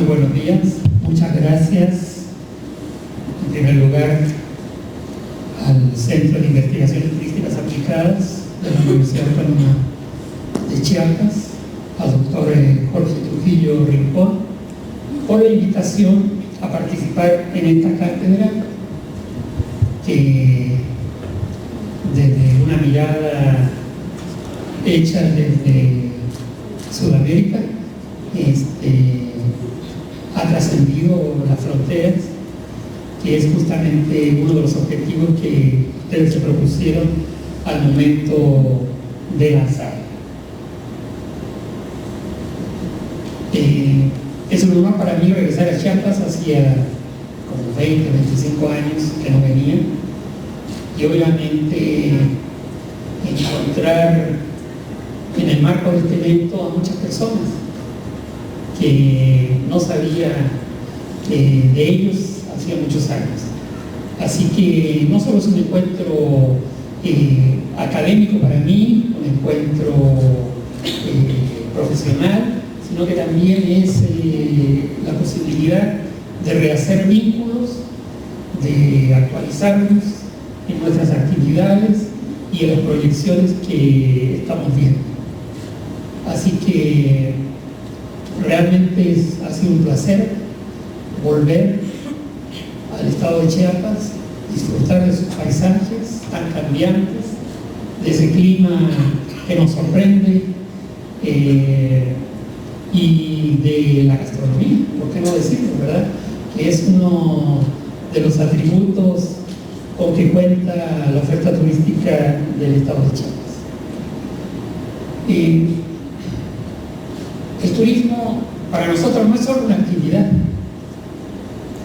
buenos días, muchas gracias en primer lugar al Centro de Investigaciones Turísticas Aplicadas de la Universidad Autónoma de Chiapas, al doctor Jorge Trujillo Rincón, por la invitación a participar en esta cátedra que desde una mirada hecha desde Sudamérica ha trascendido las fronteras, que es justamente uno de los objetivos que ustedes se propusieron al momento de lanzar. Es un honor para mí regresar a Chiapas. Hacía como 20, 25 años que no venía, y obviamente encontrar en el marco de este evento a muchas personas que no sabía de ellos hacía muchos años. Así que no solo es un encuentro académico para mí, un encuentro profesional, sino que también es la posibilidad de rehacer vínculos, de actualizarnos en nuestras actividades y en las proyecciones que estamos viendo. Así que realmente ha sido un placer volver al estado de Chiapas, disfrutar de sus paisajes tan cambiantes, de ese clima que nos sorprende, y de la gastronomía, ¿por qué no decirlo, verdad? Que es uno de los atributos con que cuenta la oferta turística del estado de Chiapas. El turismo para nosotros no es solo una actividad.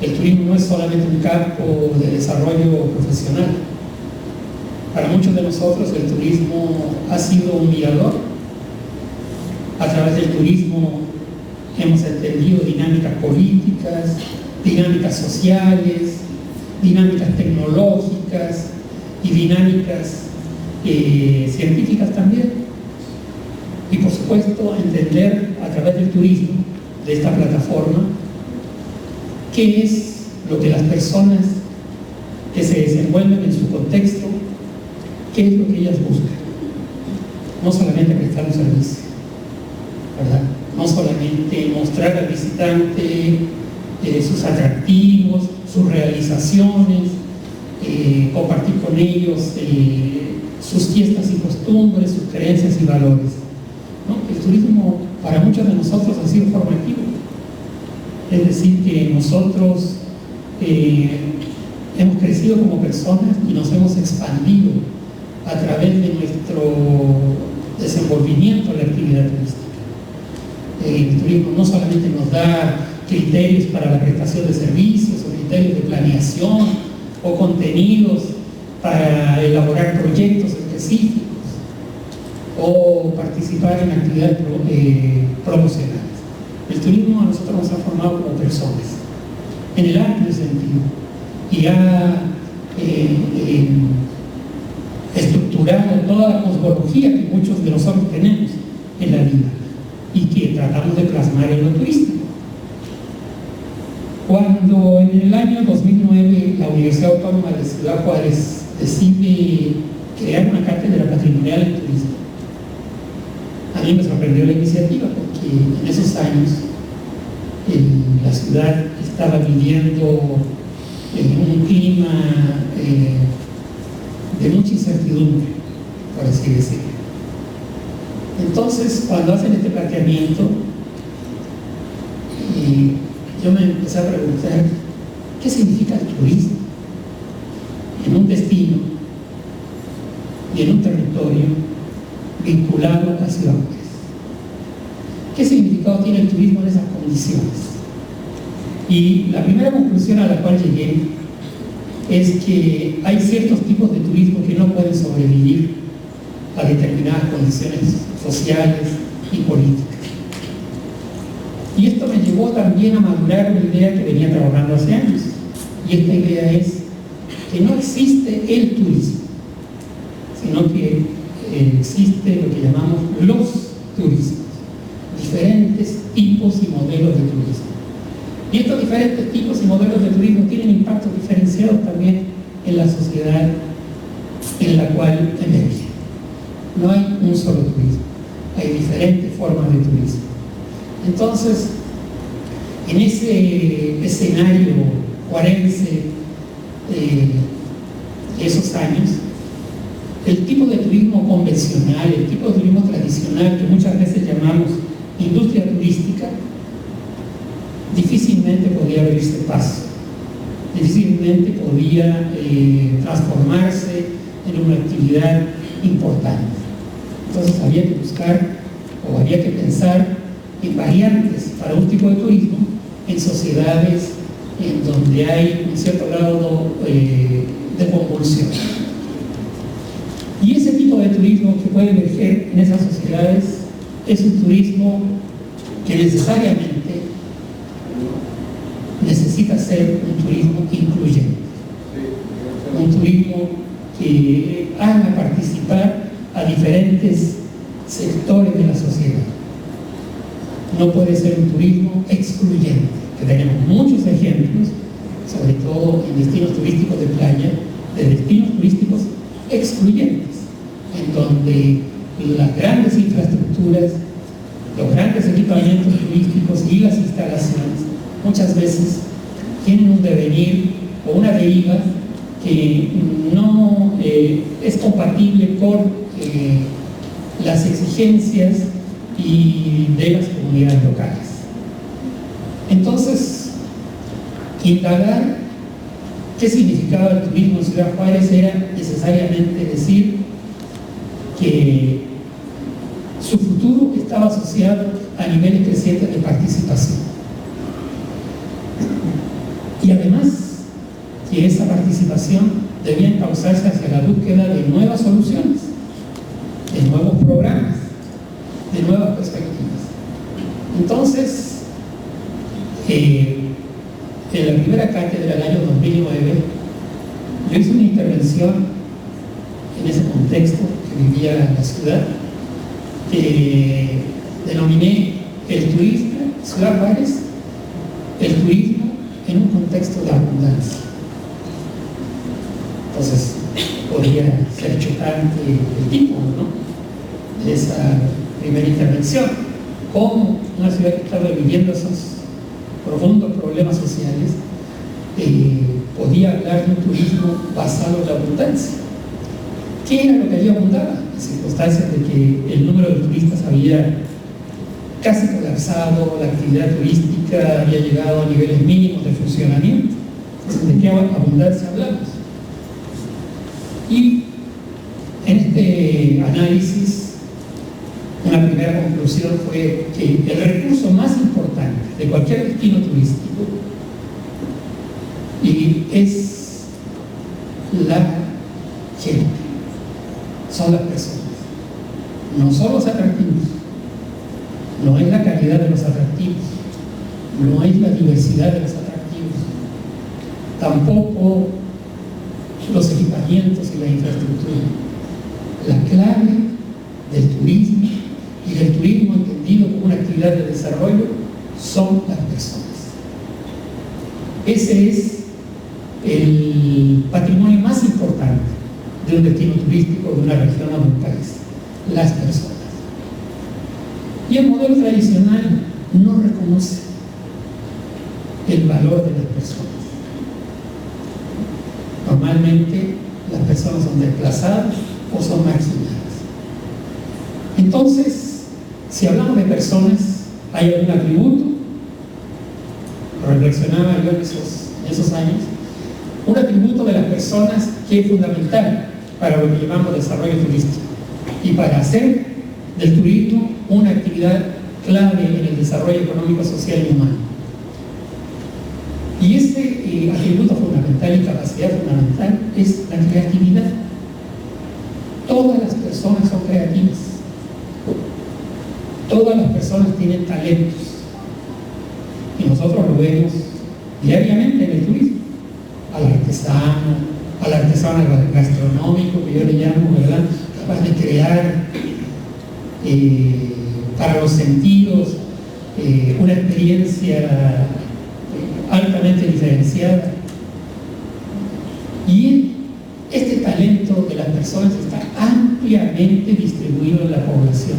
El turismo no es solamente un campo de desarrollo profesional. Para muchos de nosotros el turismo ha sido un mirador. A través del turismo hemos entendido dinámicas políticas, dinámicas sociales, dinámicas tecnológicas y dinámicas científicas también. Y por supuesto entender a través del turismo, de esta plataforma, qué es lo que las personas que se desenvuelven en su contexto, qué es lo que ellas buscan. No solamente prestar un servicio, ¿verdad? No solamente mostrar al visitante sus atractivos, sus realizaciones, compartir con ellos sus fiestas y costumbres, sus creencias y valores, ¿no? El turismo para muchos de nosotros ha sido formativo. Es decir, que nosotros hemos crecido como personas y nos hemos expandido a través de nuestro desenvolvimiento en la actividad turística. El turismo no solamente nos da criterios para la prestación de servicios o criterios de planeación o contenidos para elaborar proyectos específicos o participar en actividades promocionales. El turismo a nosotros nos ha formado como personas, en el amplio sentido, y ha estructurado toda la cosmología que muchos de nosotros tenemos en la vida y que tratamos de plasmar en lo turístico. Cuando en el año 2009 la Universidad Autónoma de Ciudad Juárez decide crear una cátedra patrimonial en turismo, a mí me sorprendió la iniciativa, porque en esos años la ciudad estaba viviendo en un clima de mucha incertidumbre, por así decirlo. Entonces, cuando hacen este planteamiento, yo me empecé a preguntar, ¿qué significa el turismo en un destino y en un territorio vinculado a la ciudad? ¿Qué significado tiene el turismo en esas condiciones? Y la primera conclusión a la cual llegué es que hay ciertos tipos de turismo que no pueden sobrevivir a determinadas condiciones sociales y políticas. Y esto me llevó también a madurar una idea que venía trabajando hace años. Y esta idea es que no existe el turismo, sino que existe lo que llamamos los turismos, diferentes tipos y modelos de turismo. diferentes tipos y modelos de turismo tienen impactos diferenciados también en la sociedad en la cual emerge. No hay un solo turismo, hay diferentes formas de turismo. Entonces, en ese escenario juarense de esos años, el tipo de turismo convencional, el tipo de turismo tradicional que muchas veces llamamos industria turística, difícilmente podía abrirse paso, difícilmente podía transformarse en una actividad importante. Entonces había que buscar o había que pensar en variantes para un tipo de turismo en sociedades en donde hay un cierto grado de convulsión. Y ese tipo de turismo que puede emerger en esas sociedades es un turismo que necesariamente necesita ser un turismo incluyente, un turismo que haga participar a diferentes sectores de la sociedad. No puede ser un turismo excluyente, que tenemos muchos ejemplos, sobre todo en destinos turísticos de playa, de destinos turísticos excluyentes, en donde las grandes infraestructuras, los grandes equipamientos turísticos y las instalaciones muchas veces tienen un devenir o una deriva que no es compatible con las exigencias y de las comunidades locales. Entonces, indagar qué significaba el turismo en Ciudad Juárez era necesariamente decir que su futuro estaba asociado a niveles crecientes de participación. Y además, que esa participación debía encauzarse hacia la búsqueda de nuevas soluciones, de nuevos programas, de nuevas perspectivas. Entonces, en la primera cátedra del año 2009, yo hice una intervención en ese contexto que vivía la ciudad, que denominé el turismo, Ciudad Juárez, el turismo en un contexto de abundancia. Entonces, podría ser chocante el título, ¿no?, de esa primera intervención. Cómo una ciudad que estaba viviendo esos profundos problemas sociales podía hablar de un turismo basado en la abundancia. ¿Qué era lo que allí abundaba? En circunstancias de que el número de turistas había casi colapsado, la actividad turística había llegado a niveles mínimos de funcionamiento. Entonces, ¿de qué abundancia hablamos? Y en este análisis, una primera conclusión fue que el recurso más importante de cualquier destino turístico es la gente, son las personas, no son los atractivos, no es la calidad de los atractivos, no es la diversidad de los atractivos, tampoco los equipamientos y la infraestructura. La clave del turismo y del turismo entendido como una actividad de desarrollo son las personas. Ese es el patrimonio más importante de un destino turístico, de una región o de un país, las personas. Y el modelo tradicional no reconoce el valor de las personas. Normalmente las personas son desplazadas o son marginadas. Entonces, si hablamos de personas, ¿hay algún atributo? Reflexionaba yo en esos años. Un atributo de las personas que es fundamental para lo que llamamos desarrollo turístico y para hacer del turismo una actividad clave en el desarrollo económico, social y humano. Y ese atributo fundamental y capacidad fundamental es la creatividad. Todas las personas son creativas. Todas las personas tienen talentos. Y nosotros lo vemos diariamente en el turismo. Al artesano gastronómico, que yo le llamo, ¿verdad?, capaz de crear para los sentidos una experiencia altamente diferenciada. Y este talento de las personas está ampliamente distribuido en la población,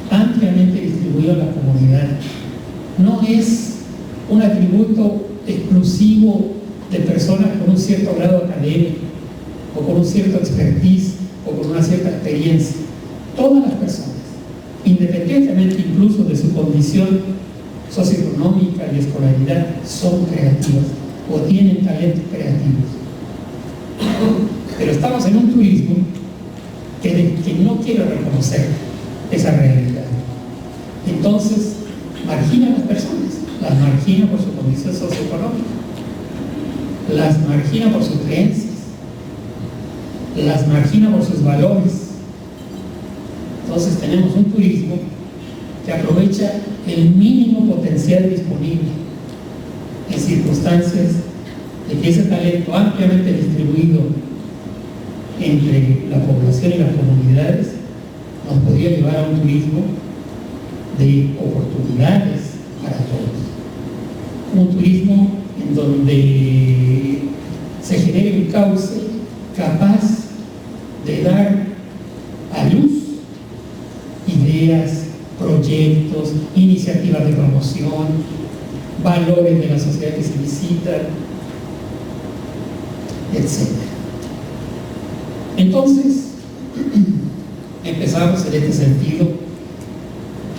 ampliamente distribuido en la comunidad. No es un atributo exclusivo de personas con un cierto grado académico, o con un cierto expertise, o con una cierta experiencia. Todas las personas, independientemente incluso de su condición socioeconómica y escolaridad, son creativas o tienen talentos creativos. Pero estamos en un turismo que no quiere reconocer esa realidad. Entonces, margina a las personas, las margina por su condición socioeconómica, las margina por sus creencias, las margina por sus valores. Entonces tenemos un turismo que aprovecha el mínimo potencial disponible en circunstancias de que ese talento ampliamente distribuido entre la población y las comunidades nos podría llevar a un turismo de oportunidades para todos. Un turismo en donde se genere un cauce capaz de dar a luz ideas, proyectos, iniciativas de promoción, valores de la sociedad que se visitan, etc. Entonces, empezamos en este sentido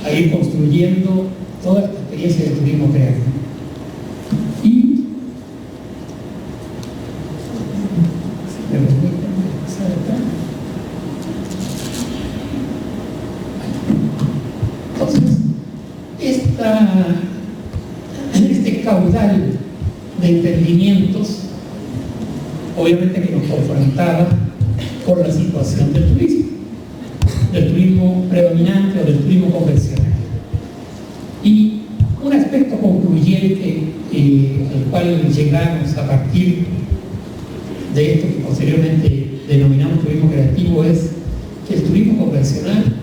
a ir construyendo toda esta experiencia de turismo creativo. Y, si me permiten pasar acá. Entonces, este caudal de entendimientos obviamente que nos confrontaba con la situación del turismo predominante o del turismo convencional. Y un aspecto concluyente al cual llegamos a partir de esto que posteriormente denominamos turismo creativo es que el turismo convencional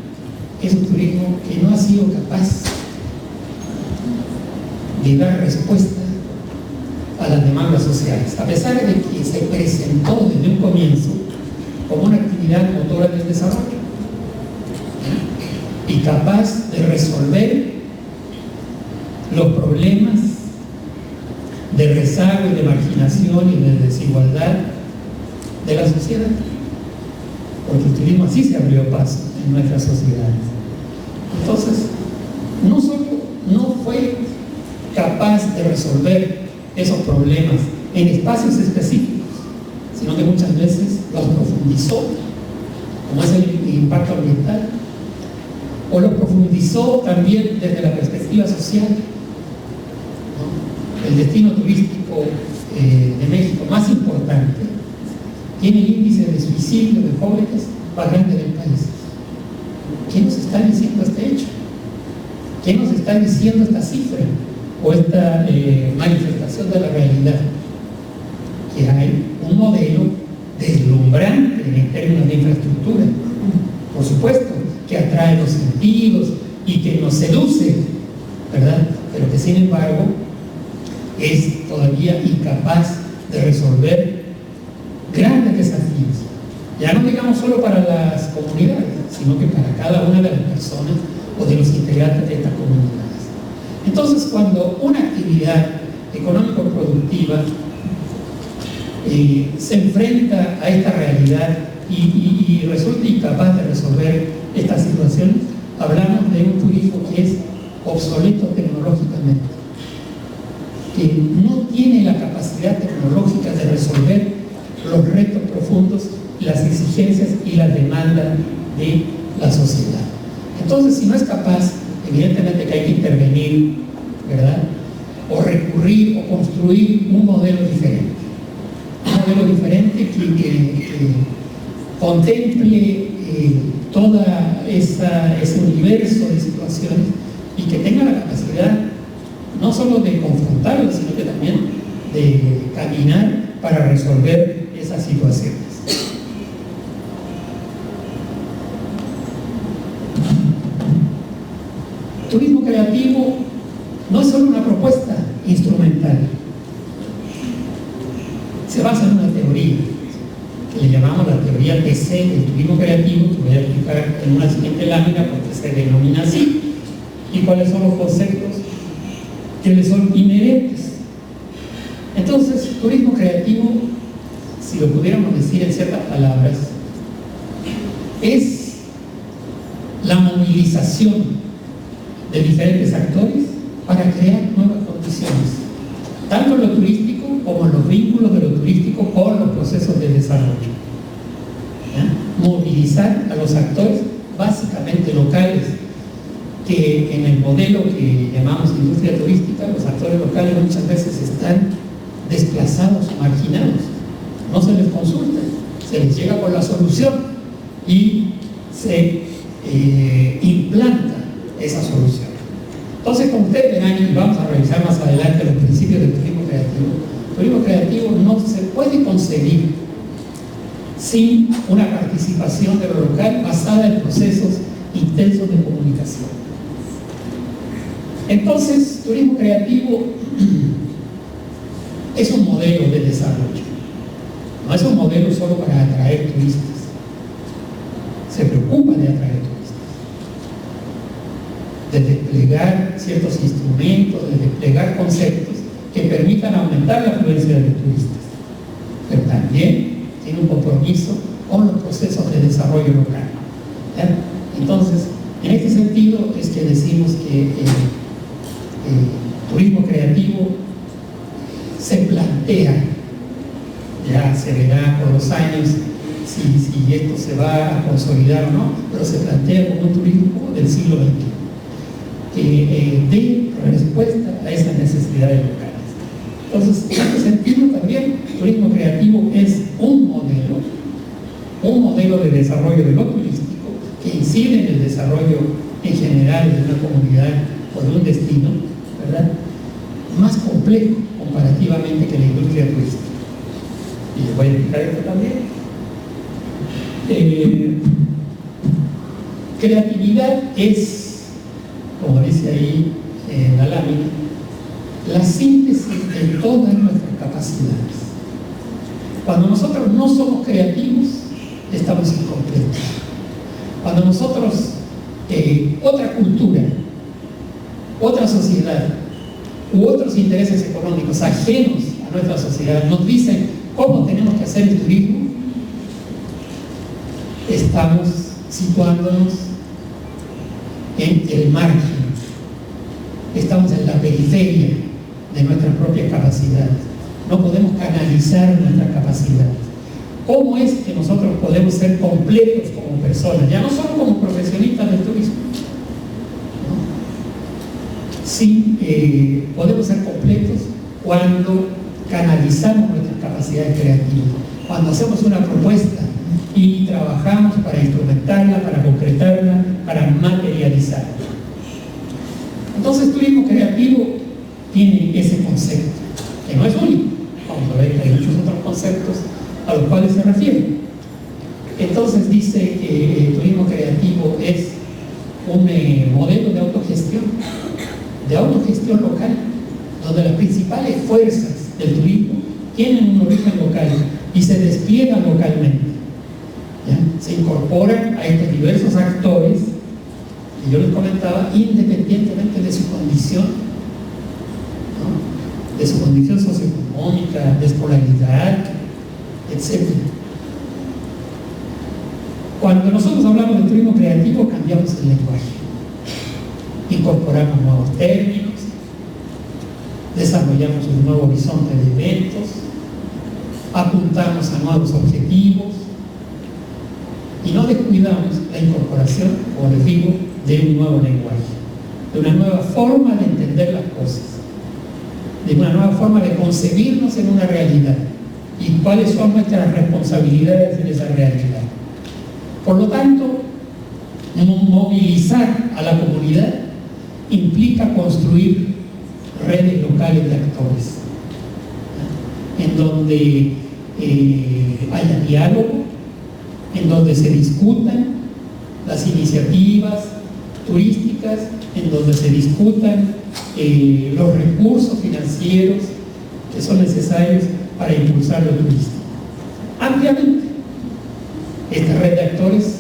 es un turismo que no ha sido capaz de dar respuesta a las demandas sociales, a pesar de que se presentó desde un comienzo como una actividad motora del desarrollo y capaz de resolver los problemas de rezago y de marginación y de desigualdad de la sociedad, porque el turismo así se abrió paso en nuestras sociedades. Entonces, no solo no fue capaz de resolver esos problemas en espacios específicos, sino que muchas veces los profundizó, como es el impacto ambiental, o lo profundizó también desde la perspectiva social, ¿no? El destino turístico de México más importante tiene el índice de suicidio de jóvenes más grande del país. ¿Qué nos está diciendo este hecho? ¿Qué nos está diciendo esta cifra o esta manifestación de la realidad? Que hay un modelo deslumbrante en términos de infraestructura, por supuesto, que atrae los sentidos y que nos seduce, ¿verdad? Pero que sin embargo es todavía incapaz de resolver grandes desafíos, ya no digamos solo para las comunidades, sino que para cada una de las personas o de los integrantes de estas comunidades. Entonces, cuando una actividad económico-productiva se enfrenta a esta realidad y resulta incapaz de resolver esta situación, hablamos de un turismo que es obsoleto tecnológicamente, que no tiene la capacidad tecnológica de resolver los retos profundos, las exigencias y las demandas de la sociedad. Entonces, si no es capaz, evidentemente que hay que intervenir, ¿verdad? O recurrir o construir un modelo diferente. Un modelo diferente que contemple todo ese universo de situaciones y que tenga la capacidad no solo de confrontarlas, sino que también de caminar para resolver esas situaciones. Turismo creativo no es solo una propuesta instrumental, le llamamos la teoría TC del turismo creativo, que voy a explicar en una siguiente lámina porque se denomina así, y cuáles son los conceptos que le son inherentes. Entonces, turismo creativo, si lo pudiéramos decir en ciertas palabras, es la movilización de diferentes actores para crear nuevas condiciones, tanto en lo turístico como en los vínculos de lo turístico con los procesos de desarrollo. Movilizar a los actores básicamente locales, que en el modelo que llamamos industria turística, los actores locales muchas veces están desplazados o marginados, no se les consulta, se les llega con la solución y se implanta esa solución. Entonces, como ustedes verán, y vamos a revisar más adelante los principios del turismo creativo, el turismo creativo no se puede concebir sin una participación de lo local basada en procesos intensos de comunicación. Entonces, turismo creativo es un modelo de desarrollo, no es un modelo solo para atraer turistas, se preocupa de atraer turistas, de desplegar ciertos instrumentos, de desplegar conceptos que permitan aumentar la afluencia de turistas, pero también tiene un compromiso con los procesos de desarrollo local. Entonces, en este sentido es que decimos que turismo creativo se plantea, ya se verá con los años si esto se va a consolidar o no, pero se plantea como un turismo del siglo XXI, que dé respuesta a esas necesidades locales. Entonces, en este sentido también, turismo creativo es un modelo de desarrollo de lo turístico que incide en el desarrollo en general de una comunidad o de un destino, ¿verdad?, más complejo comparativamente que la industria turística. Y les voy a explicar esto también. Creatividad es, como dice ahí en la lámina, la síntesis de todas nuestras capacidades. Cuando nosotros no somos creativos, estamos incompletos. Cuando nosotros, otra cultura, otra sociedad u otros intereses económicos ajenos a nuestra sociedad nos dicen cómo tenemos que hacer el turismo, estamos situándonos en el margen, estamos en la periferia de nuestras propias capacidades, no podemos canalizar nuestras capacidades. ¿Cómo es que nosotros podemos ser completos como personas, ya no solo como profesionistas del turismo? Sí, podemos ser completos cuando canalizamos nuestras capacidades creativas, cuando hacemos una propuesta y trabajamos para instrumentarla, para concretarla, para materializarla. Entonces, turismo creativo tiene ese concepto, que no es único, vamos a ver que hay muchos otros conceptos a los cuales se refiere. Entonces dice que el turismo creativo es un modelo de autogestión local, donde las principales fuerzas del turismo tienen un origen local y se despliegan localmente. ¿Ya? Se incorporan a estos diversos actores, y yo les comentaba, independientemente de su condición, ¿no?, de su condición socioeconómica, de escolaridad, etc. Cuando nosotros hablamos de turismo creativo, cambiamos el lenguaje, incorporamos nuevos términos, desarrollamos un nuevo horizonte de eventos, apuntamos a nuevos objetivos y no descuidamos la incorporación, como les digo, de un nuevo lenguaje, de una nueva forma de entender las cosas, de una nueva forma de concebirnos en una realidad y cuáles son nuestras responsabilidades en esa realidad. Por lo tanto, movilizar a la comunidad implica construir redes locales de actores, en donde haya diálogo, en donde se discutan las iniciativas turísticas, en donde se discutan los recursos financieros que son necesarios para impulsar lo turístico. Ampliamente, actores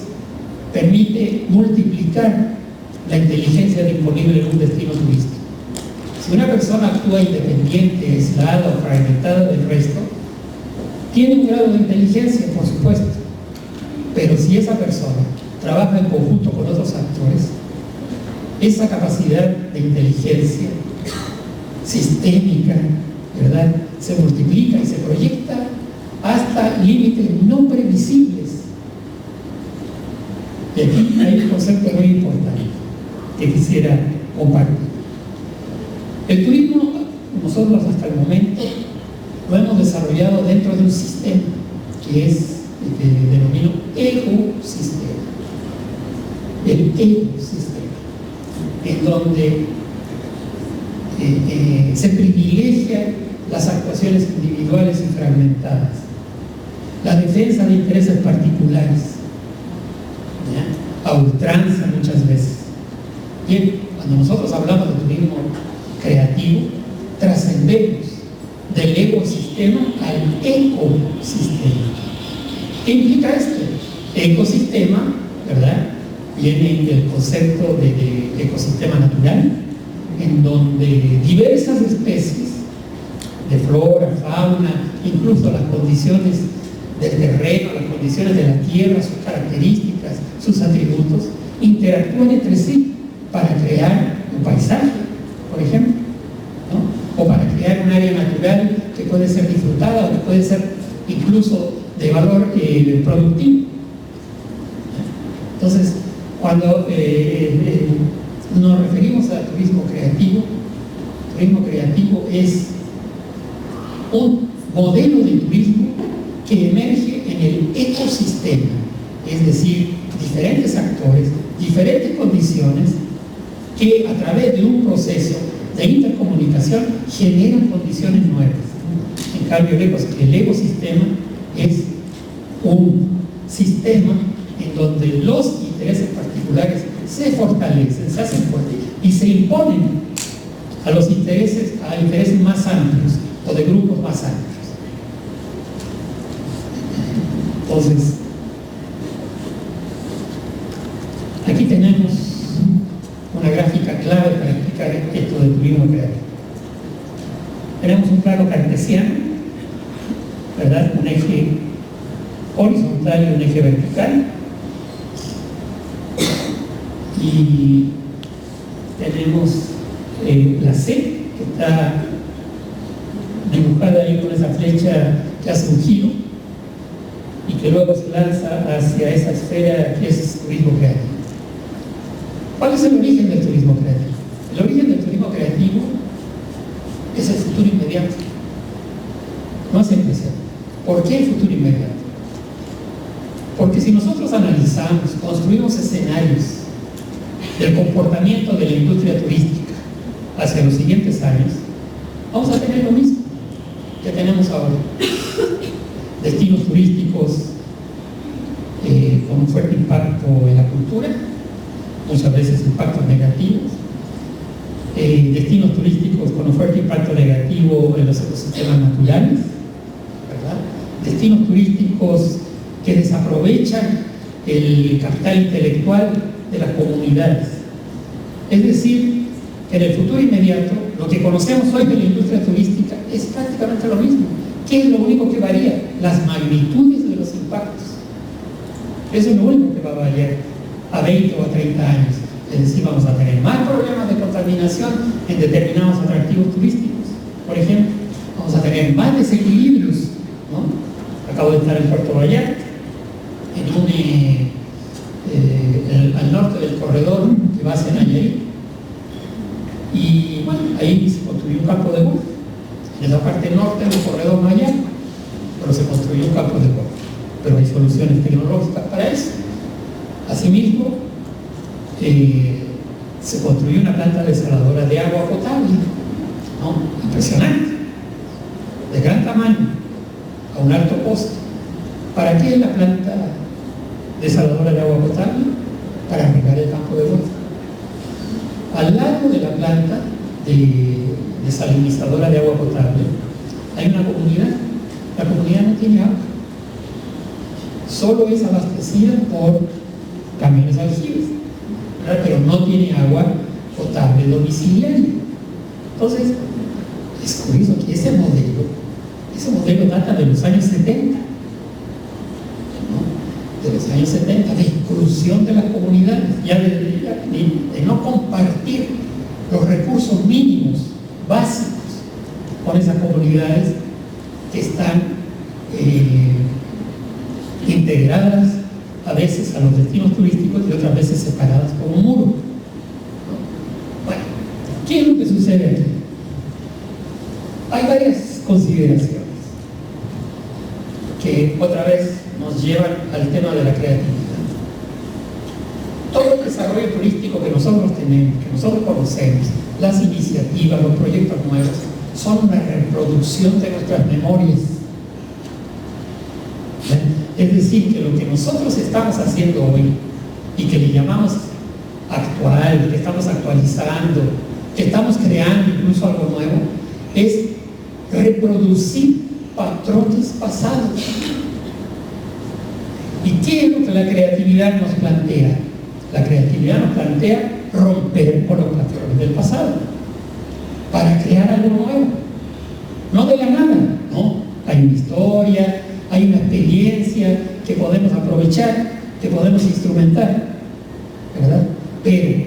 permite multiplicar la inteligencia disponible en un destino turístico. Si una persona actúa independiente, aislada o fragmentada del resto, tiene un grado de inteligencia, por supuesto, pero si esa persona trabaja en conjunto con otros actores, esa capacidad de inteligencia sistémica, ¿verdad?, se multiplica y se proyecta hasta límites no previsibles. Y aquí hay un concepto muy importante que quisiera compartir. El turismo, nosotros hasta el momento lo hemos desarrollado dentro de un sistema que es el que denomino ecosistema. El ecosistema, en donde se privilegian las actuaciones individuales y fragmentadas, la defensa de intereses particulares, ¿ya?, a ultranza muchas veces. Bien, cuando nosotros hablamos de turismo creativo, trascendemos del ecosistema al ecosistema. ¿Qué implica esto? Ecosistema, ¿verdad?, viene del concepto de ecosistema natural, en donde diversas especies de flora, fauna, incluso las condiciones del terreno, las condiciones de la tierra, sus características, sus atributos, interactúan entre sí para crear un paisaje, por ejemplo, ¿no?, o para crear un área natural que puede ser disfrutada o que puede ser incluso de valor productivo. Entonces, cuando nos referimos a turismo creativo es un modelo de turismo que emerge en el ecosistema, es decir, diferentes actores, diferentes condiciones que a través de un proceso de intercomunicación generan condiciones nuevas. En cambio, el ecosistema es un sistema en donde los intereses particulares se fortalecen, se hacen fuertes y se imponen a los intereses más amplios o de grupos más amplios. Entonces, aquí tenemos una gráfica clave para explicar esto del turismo creativo. Tenemos un plano cartesiano, ¿verdad?, un eje horizontal y un eje vertical, y tenemos la C, que está dibujada ahí con esa flecha que hace un giro y que luego se lanza hacia esa esfera que es turismo creativo. ¿Cuál es el origen del turismo creativo? El origen del turismo creativo es el futuro inmediato, no es el presente. ¿Por qué el futuro inmediato? Porque si nosotros analizamos, construimos escenarios del comportamiento de la industria turística hacia los siguientes años, vamos a tener lo mismo que tenemos ahora. Destinos turísticos con un fuerte impacto en la cultura, muchas veces impactos negativos, destinos turísticos con un fuerte impacto negativo en los ecosistemas naturales, ¿verdad?, destinos turísticos que desaprovechan el capital intelectual de las comunidades. Es decir, que en el futuro inmediato, lo que conocemos hoy de la industria turística es prácticamente lo mismo. ¿Qué es lo único que varía? Las magnitudes de los impactos. Eso es lo único que va a variar a 20 o a 30 años. Es decir, vamos a tener más problemas de contaminación en determinados atractivos turísticos. Por ejemplo, vamos a tener más desequilibrios, ¿no? Acabo de estar en Puerto Vallarta, al norte del corredor que va hacia Nayarit, y bueno, ahí se construyó un campo de golf. En la parte norte del corredor no hay agua, pero se construyó un campo de golf. Pero hay soluciones tecnológicas para eso. Asimismo, se construyó una planta desaladora de agua potable, ¿no?, impresionante, de gran tamaño, a un alto costo. ¿Para qué es la planta desaladora de agua potable? Para regar el campo de golf. Al lado de la planta desalinizadora de agua potable hay una comunidad. La comunidad no tiene agua. solo es abastecida por camiones aljibes, ¿verdad? Pero no tiene agua potable domiciliaria. Entonces, es curioso que ese modelo data de los años 70, ¿no? De los años 70, de inclusión de las comunidades, ya de no compartir los recursos mínimos, básicos, con esas comunidades que están integradas a veces a los destinos turísticos y otras veces separadas por un muro. Bueno, ¿qué es lo que sucede aquí? Hay varias consideraciones que otra vez nos llevan al tema de la creatividad. Todo el desarrollo turístico que nosotros tenemos, que nosotros conocemos, las iniciativas, los proyectos nuevos, son una reproducción de nuestras memorias. Es decir, que lo que nosotros estamos haciendo hoy y que le llamamos actual, que estamos actualizando, que estamos creando incluso algo nuevo, es reproducir patrones pasados. ¿Y qué es lo que la creatividad nos plantea? La creatividad nos plantea romper con los patrones del pasado para crear algo nuevo, no de la nada, no, hay una historia, hay una experiencia que podemos aprovechar, que podemos instrumentar, ¿verdad? Pero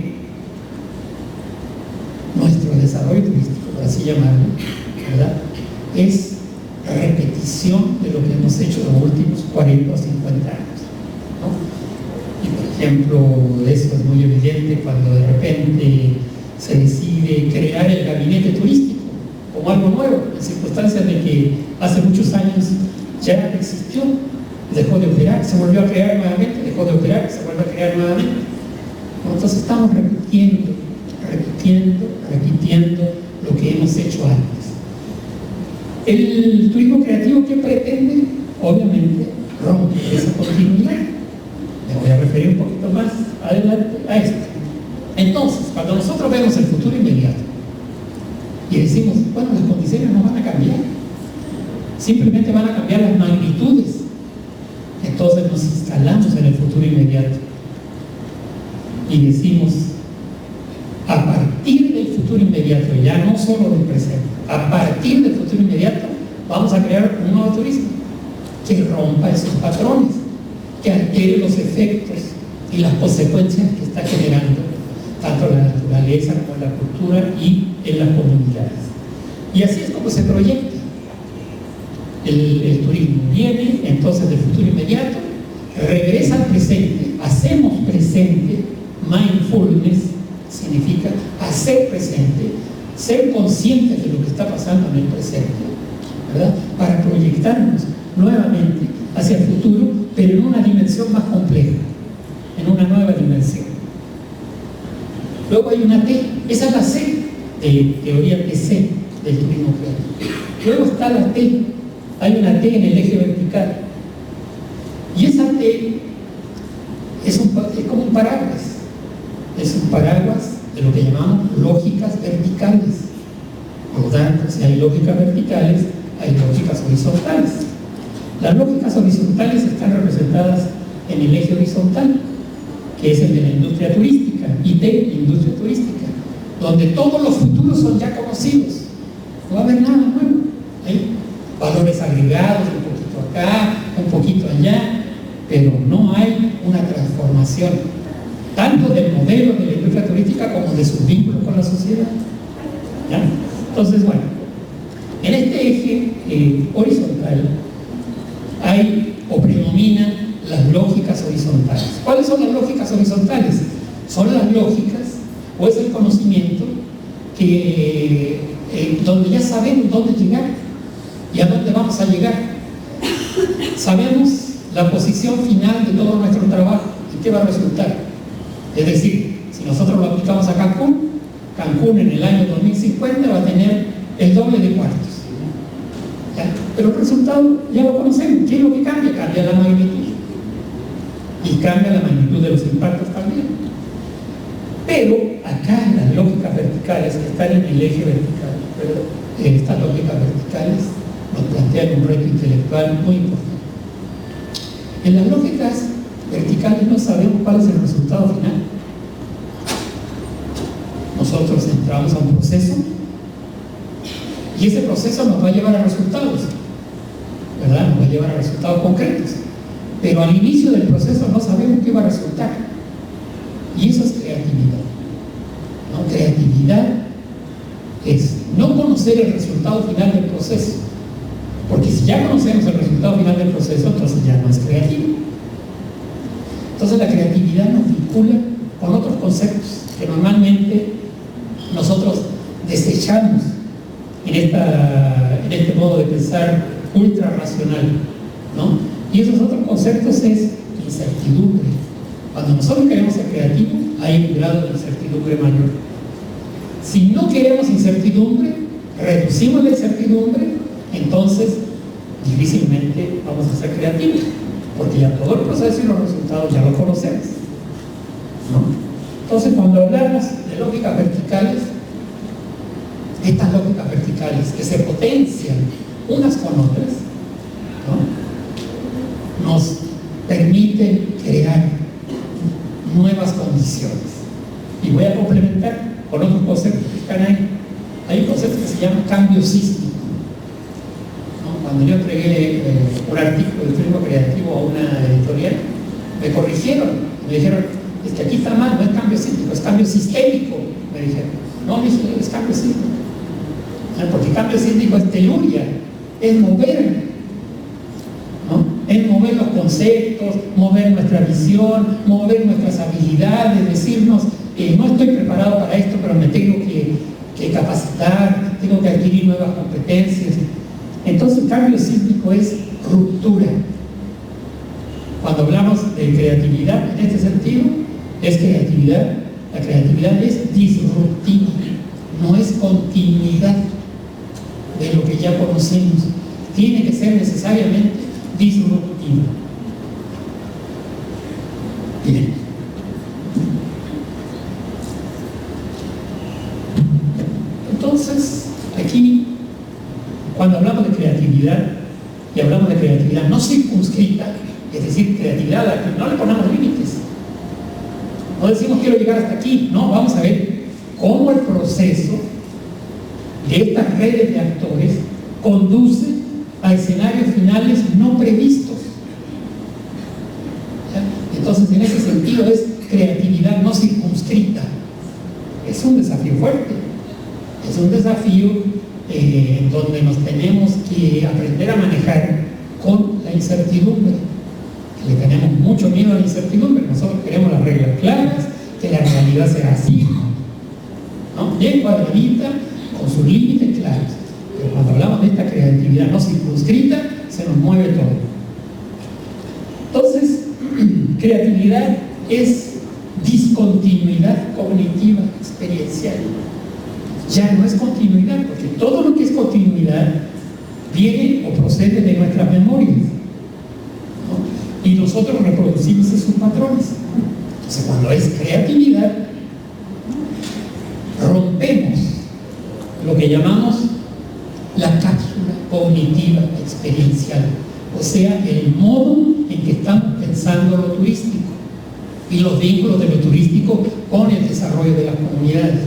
nuestro desarrollo turístico, por así llamarlo, ¿verdad?, es repetición de lo que hemos hecho en los últimos 40 o 50 años, ¿no? Y por ejemplo, eso es muy evidente cuando de repente se decide crear el gabinete turístico como algo nuevo, en circunstancias de que hace muchos años ya existió, dejó de operar, se volvió a crear nuevamente, dejó de operar, se vuelve a crear nuevamente. Entonces estamos repitiendo lo que hemos hecho antes. El turismo creativo, ¿qué pretende? Obviamente romper esa continuidad. Me voy a referir un poquito más adelante a esto. Entonces, cuando nosotros vemos el futuro inmediato y decimos, bueno, las condiciones no van a cambiar, simplemente van a cambiar las magnitudes, entonces nos instalamos en el futuro inmediato y decimos, a partir del futuro inmediato, ya no solo del presente, a partir del futuro inmediato vamos a crear un nuevo turismo que rompa esos patrones, que altere los efectos y las consecuencias que está generando tanto la naturaleza como la cultura y en las comunidades. Y así es como se proyecta el turismo. Viene entonces del futuro inmediato, regresa al presente, hacemos presente. Mindfulness significa hacer presente, ser conscientes de lo que está pasando en el presente, ¿verdad?, para proyectarnos nuevamente hacia el futuro, pero en una dimensión más compleja, en una nueva dimensión. Luego hay una T, esa es la C de teoría TC del turismo creativo. Luego está la T, hay una T en el eje vertical, y esa T es como un paraguas. Es un paraguas de lo que llamamos lógicas verticales. Por lo tanto, si hay lógicas verticales, hay lógicas horizontales. Las lógicas horizontales están representadas en el eje horizontal, que es el de la industria turística, IT, industria turística, donde todos los futuros son ya conocidos. No va a haber nada nuevo. Hay valores agregados, un poquito acá, un poquito allá, pero no hay una transformación tanto del modelo de la industria turística como de sus vínculos con la sociedad. ¿Ya? Entonces, bueno, en este eje horizontal hay o predominan las lógicas horizontales. ¿Cuáles son las lógicas horizontales? Son las lógicas, o es el conocimiento que donde ya sabemos dónde llegar y a dónde vamos a llegar. Sabemos la posición final de todo nuestro trabajo y qué va a resultar. Es decir, si nosotros lo aplicamos a Cancún, Cancún en el año 2050 va a tener el doble de cuartos. ¿Ya? Pero el resultado ya lo conocemos. ¿Qué es lo que cambia? Cambia la magnitud. Y cambia la magnitud de los impactos también. Pero acá las lógicas verticales que están en el eje vertical, estas lógicas verticales nos plantean un reto intelectual muy importante. En las lógicas verticales no sabemos cuál es el resultado final. Nosotros entramos a un proceso y ese proceso nos va a llevar a resultados, ¿verdad? Nos va a llevar a resultados concretos. Pero al inicio del proceso no sabemos qué va a resultar. Y eso es creatividad, ¿no? Creatividad es no conocer el resultado final del proceso. Porque si ya conocemos el resultado final del proceso, entonces ya no es creativo. Entonces la creatividad nos vincula con otros conceptos que normalmente nosotros desechamos en este modo de pensar ultra racional, ¿no? Y esos otros conceptos es incertidumbre. Cuando nosotros queremos ser creativos, hay un grado de incertidumbre mayor. Si no queremos incertidumbre, reducimos la incertidumbre, entonces difícilmente vamos a ser creativos, porque ya todo el proceso y los resultados ya lo conocemos, ¿no? Entonces, cuando hablamos de lógicas verticales, estas lógicas verticales que se potencian unas con otras, ¿no?, nos permiten crear nuevas condiciones. Y voy a complementar con otros conceptos que están ahí. Hay un concepto que se llama cambio sísmico, ¿no? Cuando yo entregué un artículo de turismo creativo a una editorial, me corrigieron, me dijeron, es que aquí está mal, no es cambio sísmico, es cambio sistémico, me dijeron. No, es cambio sísmico. Porque cambio sísmico es teluria, es mover, ¿no? Es mover los conceptos, mover nuestra visión, mover nuestras habilidades, decirnos, no estoy preparado para esto, pero me tengo que capacitar, tengo que adquirir nuevas competencias. Entonces el cambio sísmico es ruptura. Cuando hablamos de creatividad en este sentido, es creatividad. La creatividad es disruptiva, no es continuidad de lo que ya conocemos. Tiene que ser necesariamente disruptiva. Bien. Entonces, aquí, cuando hablamos de creatividad, y hablamos de creatividad no circunscrita, es decir, creatividad a la que no le ponemos límites. No decimos quiero llegar hasta aquí, no, vamos a ver cómo el proceso de estas redes de actores conduce a escenarios finales no previstos. ¿Ya? Entonces, en ese sentido es creatividad no circunscrita. Es un desafío fuerte, es un desafío donde nos tenemos que aprender a manejar con la incertidumbre. Le tenemos mucho miedo a la incertidumbre. Nosotros queremos las reglas claras, que la realidad sea así, ¿no? Bien cuadradita, con sus límites claros. Pero cuando hablamos de esta creatividad no circunscrita, se nos mueve todo. Entonces, creatividad es discontinuidad cognitiva experiencial. Ya no es continuidad, porque todo lo que es continuidad viene o procede de nuestras memorias, ¿no? Y nosotros reproducimos esos patrones. Entonces, cuando es creatividad, rompemos lo que llamamos la cápsula cognitiva experiencial, o sea, el modo en que estamos pensando lo turístico y los vínculos de lo turístico con el desarrollo de las comunidades.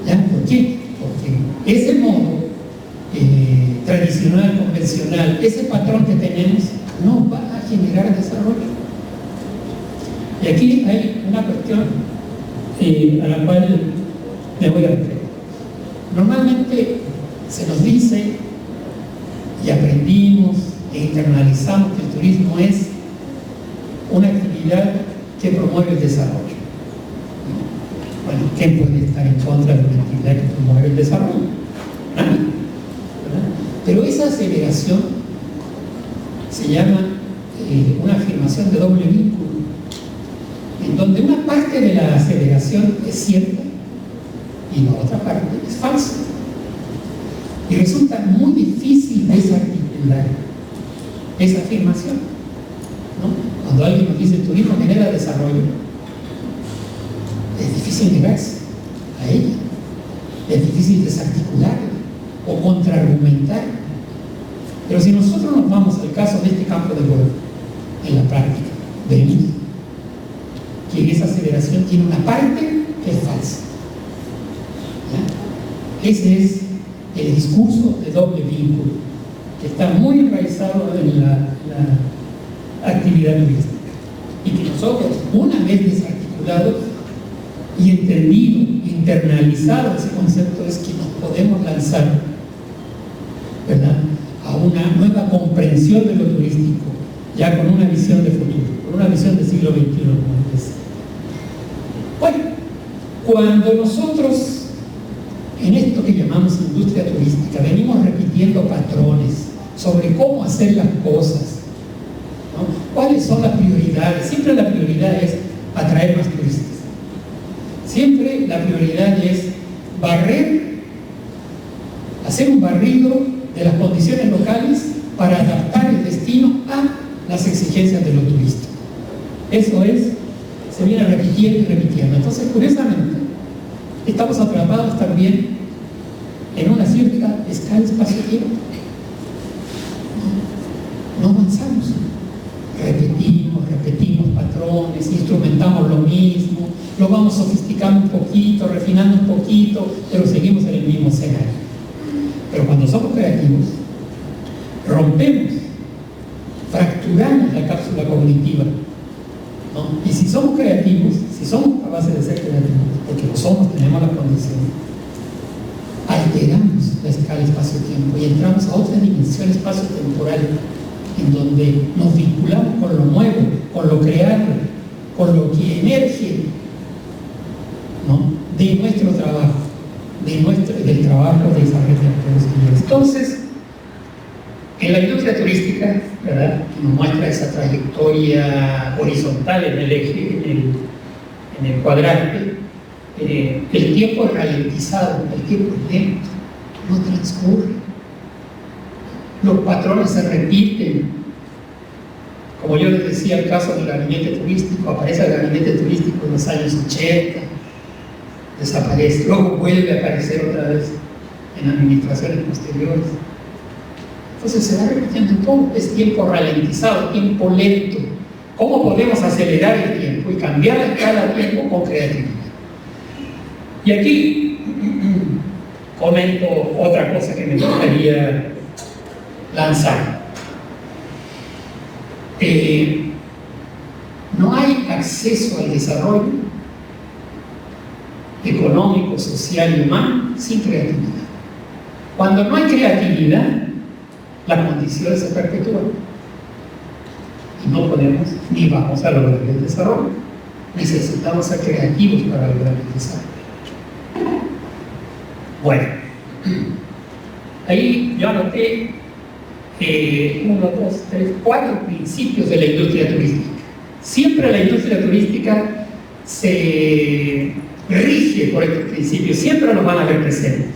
¿Ya? ¿Por qué? Porque ese modo tradicional, convencional, ese patrón que tenemos, no va a generar desarrollo. Y aquí hay una cuestión a la cual me voy a referir. Normalmente se nos dice y aprendimos e internalizamos que el turismo es una actividad que promueve el desarrollo. Bueno, ¿quién puede estar en contra de una actividad que promueve el desarrollo? Nadie, ¿verdad? Pero esa aceleración se llama una afirmación de doble vínculo, en donde una parte de la aceleración es cierta y la otra parte es falsa. Y resulta muy difícil desarticular esa afirmación, ¿no? Cuando alguien nos dice el turismo genera desarrollo, es difícil negarse a ella, es difícil desarticularla o contraargumentar. Pero si nosotros nos vamos al caso de este campo de golf, en la práctica vemos que esa aseveración tiene una parte que es falsa. ¿Ya? Ese es el discurso de doble vínculo, que está muy enraizado en la actividad turística. Y que nosotros, una vez desarticulados y entendido, internalizado ese concepto, es que nos podemos lanzar, ¿verdad?, a una nueva comprensión de lo turístico, ya con una visión de futuro, con una visión del siglo XXI, como decía. Bueno, cuando nosotros en esto que llamamos industria turística venimos repitiendo patrones sobre cómo hacer las cosas, ¿no? ¿Cuáles son las prioridades? Siempre la prioridad es atraer más turistas. Siempre la prioridad es barrer, hacer un barrido de las condiciones locales para adaptar el destino a las exigencias de los turistas. Eso se viene repitiendo y repitiendo. Entonces, curiosamente, estamos atrapados también en una cierta escala espacio-tiempo. No avanzamos. Repetimos patrones, instrumentamos lo mismo, lo vamos sofisticando un poquito, refinando un poquito, pero seguimos en el mismo escenario. Pero cuando somos creativos, rompemos, fracturamos la cápsula cognitiva, ¿no? Y si somos creativos, si somos capaces de ser creativos, porque lo somos, tenemos la condición, alteramos la escala espacio-tiempo y entramos a otra dimensión espacio-temporal, en donde nos vinculamos con lo nuevo, con lo creado, con lo que emerge, ¿no?, de nuestro trabajo, del trabajo de esa red de actores. Entonces, en la industria turística, ¿verdad?, que nos muestra esa trayectoria horizontal en el eje, en el cuadrante, el tiempo es ralentizado, el tiempo es lento, no transcurre. Los patrones se repiten. Como yo les decía, el caso del gabinete turístico, aparece el gabinete turístico en los años 80, desaparece, luego vuelve a aparecer otra vez en administraciones posteriores. Entonces se va repitiendo todo, es tiempo ralentizado, tiempo lento. ¿Cómo podemos acelerar el tiempo y cambiar la escala de tiempo con creatividad? Y aquí comento otra cosa que me gustaría lanzar. No hay acceso al desarrollo económico, social y humano sin creatividad. Cuando no hay creatividad, las condiciones se perpetúan y no podemos ni vamos a lograr el desarrollo. Necesitamos ser creativos para lograr el desarrollo. Bueno, ahí yo anoté 1, 2, 3, 4 principios de la industria turística. Siempre la industria turística se rige por estos principios, siempre los van a ver presentes.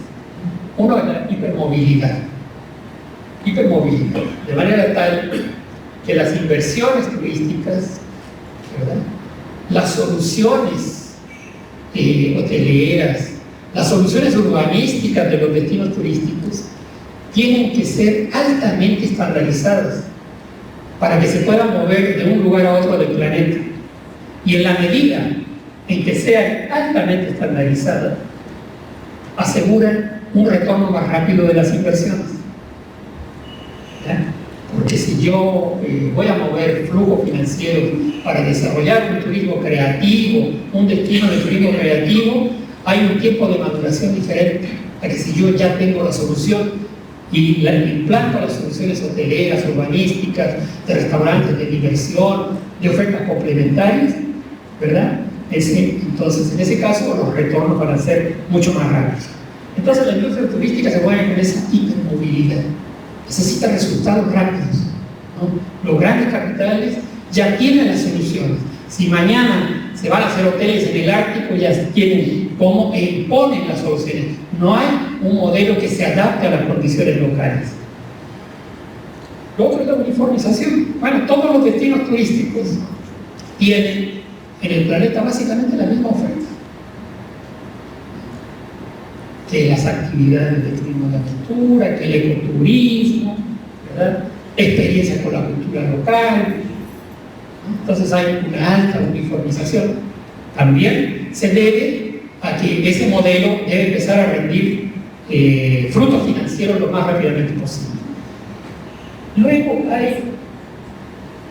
Uno es la hipermovilidad, de manera tal que las inversiones turísticas, ¿verdad?, las soluciones hoteleras, las soluciones urbanísticas de los destinos turísticos tienen que ser altamente estandarizadas para que se puedan mover de un lugar a otro del planeta. Y en la medida en que sean altamente estandarizadas, aseguran un retorno más rápido de las inversiones. ¿Ya? Porque si yo voy a mover flujo financiero para desarrollar un turismo creativo, un destino de turismo creativo, hay un tiempo de maduración diferente a que si yo ya tengo la solución y la implanto las soluciones hoteleras, urbanísticas, de restaurantes, de diversión, de ofertas complementarias, ¿verdad? Entonces, en ese caso, los retornos van a ser mucho más rápidos. Entonces, la industria turística se mueve con esa hipermovilidad. Necesita resultados rápidos, ¿no? Los grandes capitales ya tienen las soluciones. Si mañana se van a hacer hoteles en el Ártico, ya tienen cómo imponen las soluciones. No hay un modelo que se adapte a las condiciones locales. Lo otro es la uniformización. Bueno, todos los destinos turísticos tienen en el planeta básicamente la misma oferta. Que las actividades de turismo de aventura, que el ecoturismo, ¿verdad?, experiencia con la cultura local, Entonces hay una alta uniformización. También se debe a que ese modelo debe empezar a rendir frutos financieros lo más rápidamente posible. Luego hay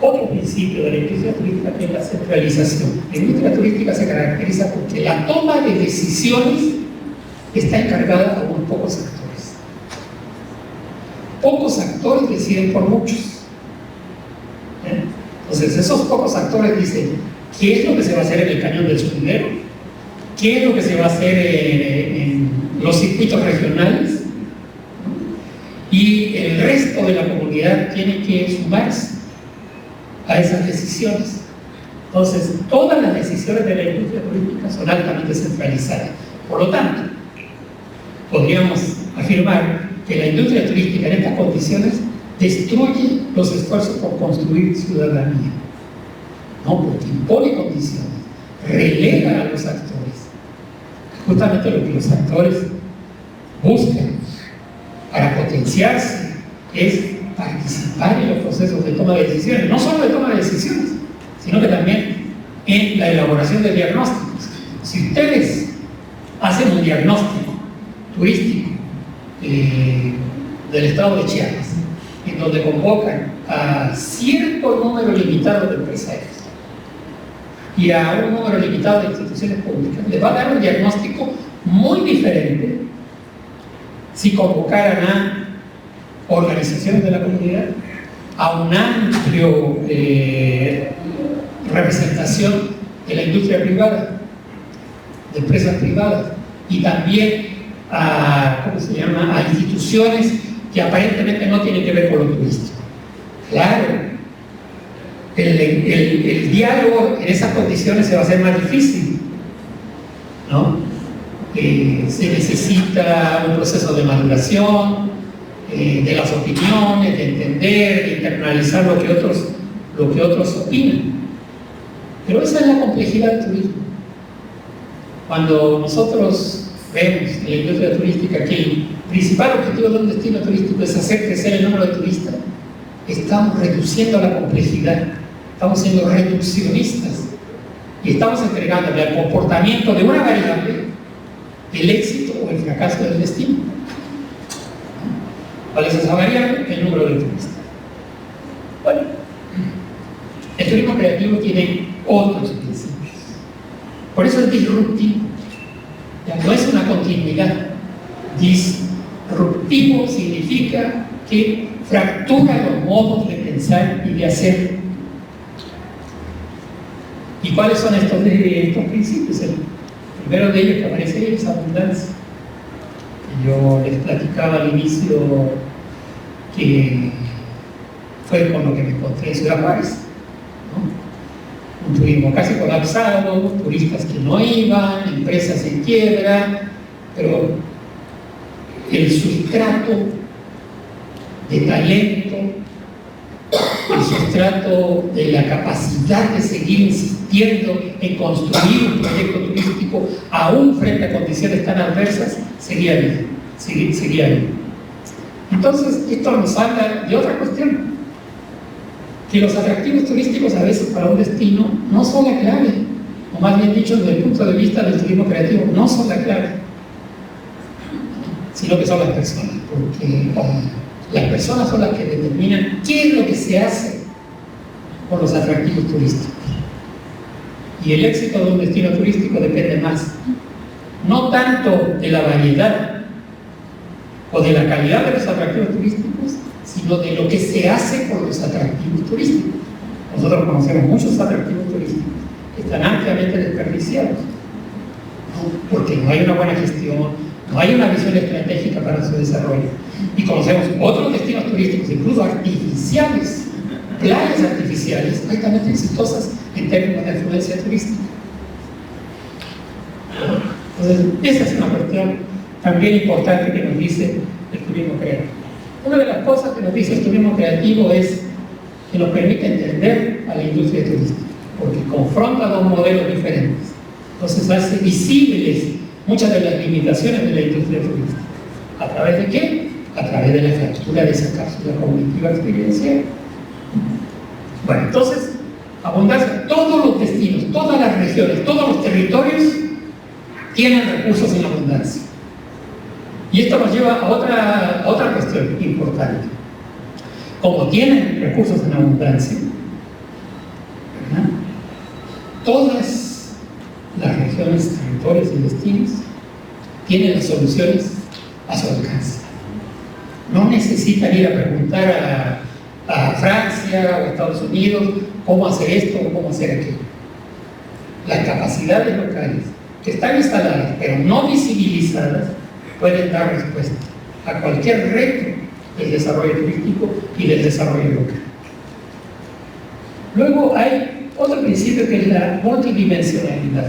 otro principio de la industria turística, que es la centralización. La industria turística se caracteriza porque la toma de decisiones está encargada a unos pocos actores. Pocos actores deciden por muchos. Entonces esos pocos actores dicen qué es lo que se va a hacer en el cañón del Sumidero, qué es lo que se va a hacer en los circuitos regionales, y el resto de la comunidad tiene que sumarse a esas decisiones. Entonces todas las decisiones de la industria turística son altamente centralizadas. Por lo tanto, podríamos afirmar que la industria turística en estas condiciones destruye los esfuerzos por construir ciudadanía, ¿no? Porque impone condiciones, relega a los actores. Justamente lo que los actores buscan para potenciarse es participar en los procesos de toma de decisiones, no solo de toma de decisiones, sino que también en la elaboración de diagnósticos. Si ustedes hacen un diagnóstico turístico del estado de Chiapas, en donde convocan a cierto número limitado de empresarios y a un número limitado de instituciones públicas, les va a dar un diagnóstico muy diferente si convocaran a organizaciones de la comunidad, a una amplia representación de la industria privada, de empresas privadas, y también a, ¿cómo se llama?, a instituciones que aparentemente no tienen que ver con lo turístico. Claro, el diálogo en esas condiciones se va a hacer más difícil, ¿no? Se necesita un proceso de maduración de las opiniones, de entender, de internalizar lo que otros opinan. Pero esa es la complejidad del turismo. Cuando nosotros vemos en la industria turística que el principal objetivo de un destino turístico es hacer crecer el número de turistas, estamos reduciendo la complejidad, estamos siendo reduccionistas y estamos entregándole al comportamiento de una variable el éxito o el fracaso del destino. ¿Cuál es esa variable? El número de turistas. Bueno, el turismo creativo tiene otros principios. Por eso es disruptivo. Ya no es una continuidad. Disruptivo significa que fractura los modos de pensar y de hacer. ¿Y cuáles son estos principios? El primero de ellos que aparece ahí es abundancia. Yo les platicaba al inicio que fue con lo que me encontré en Ciudad Juárez, ¿no? Un turismo casi colapsado, turistas que no iban, empresas en quiebra, pero el sustrato de talento, el sustrato de la capacidad de seguir insistiendo en construir un proyecto turístico aún frente a condiciones tan adversas, seguía ahí. Entonces, esto nos habla de otra cuestión, que los atractivos turísticos a veces para un destino no son la clave, o más bien dicho, desde el punto de vista del turismo creativo, no son la clave, sino que son las personas, porque las personas son las que determinan qué es lo que se hace por los atractivos turísticos. Y el éxito de un destino turístico depende más, no tanto de la variedad o de la calidad de los atractivos turísticos, sino de lo que se hace por los atractivos turísticos. Nosotros conocemos muchos atractivos turísticos que están ampliamente desperdiciados, ¿no? Porque no hay una buena gestión, no hay una visión estratégica para su desarrollo. Y conocemos otros destinos turísticos, incluso artificiales, playas artificiales, altamente exitosas en términos de afluencia turística. Entonces, esa es una cuestión también importante que nos dice el turismo creativo. Una de las cosas que nos dice el turismo creativo es que nos permite entender a la industria turística, porque confronta dos modelos diferentes. Entonces hace visibles muchas de las limitaciones de la industria turística. ¿A través de qué? A través de la fractura de esa cápsula cognitiva experiencial. Bueno, entonces, Abundancia, todos los destinos, todas las regiones, todos los territorios tienen recursos en abundancia. Y esto nos lleva a otra cuestión importante. Como tienen recursos en abundancia, ¿verdad?, todas las regiones, territorios y destinos tienen las soluciones a su alcance. No necesitan ir a preguntar a Francia o a Estados Unidos cómo hacer esto o cómo hacer aquello. Las capacidades locales que están instaladas pero no visibilizadas pueden dar respuesta a cualquier reto del desarrollo turístico y del desarrollo local. Luego hay otro principio que es la multidimensionalidad.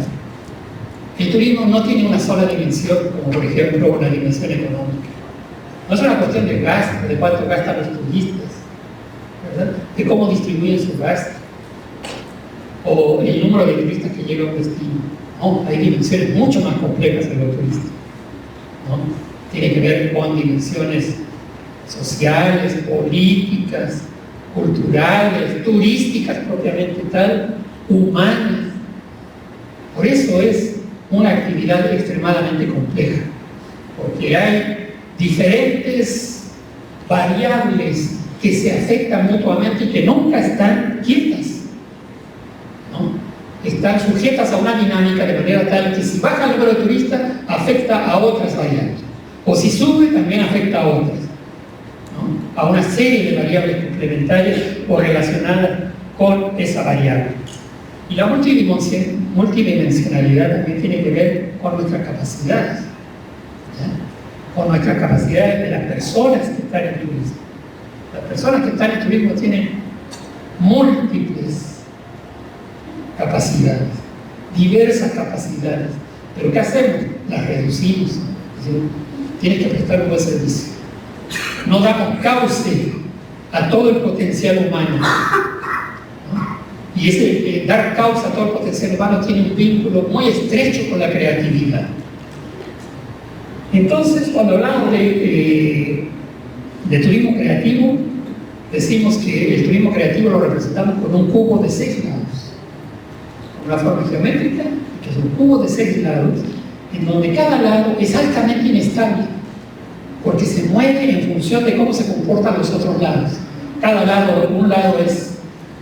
El turismo no tiene una sola dimensión, como por ejemplo una dimensión económica. No es una cuestión de gasto, de cuánto gastan los turistas, ¿verdad?, de cómo distribuyen su gasto, o el número de turistas que llegan a un destino. No, hay dimensiones mucho más complejas en lo turístico, ¿no? Tiene que ver con dimensiones sociales, políticas, culturales, turísticas propiamente tal, humanas. Por eso es una actividad extremadamente compleja, porque hay diferentes variables que se afectan mutuamente y que nunca están quietas, ¿no? Están sujetas a una dinámica de manera tal que si baja el número de turistas afecta a otras variables, o si sube también afecta a otras, ¿no?, a una serie de variables complementarias o relacionadas con esa variable. Y la multidimensionalidad también tiene que ver con nuestras capacidades, ¿ya?, con nuestras capacidades de las personas que están en turismo. Las personas que están en turismo tienen múltiples capacidades, diversas capacidades, pero ¿qué hacemos? Las reducimos. Es decir, tienes que prestar un buen servicio. No damos cauce a todo el potencial humano, ¿no? Y ese dar causa a todo el potencial humano tiene un vínculo muy estrecho con la creatividad. Entonces, cuando hablamos de turismo creativo, decimos que el turismo creativo lo representamos con un cubo de 6 lados, con una forma geométrica, que es un cubo de 6 lados, en donde cada lado es altamente inestable, porque se mueve en función de cómo se comportan los otros lados. Cada lado, un lado es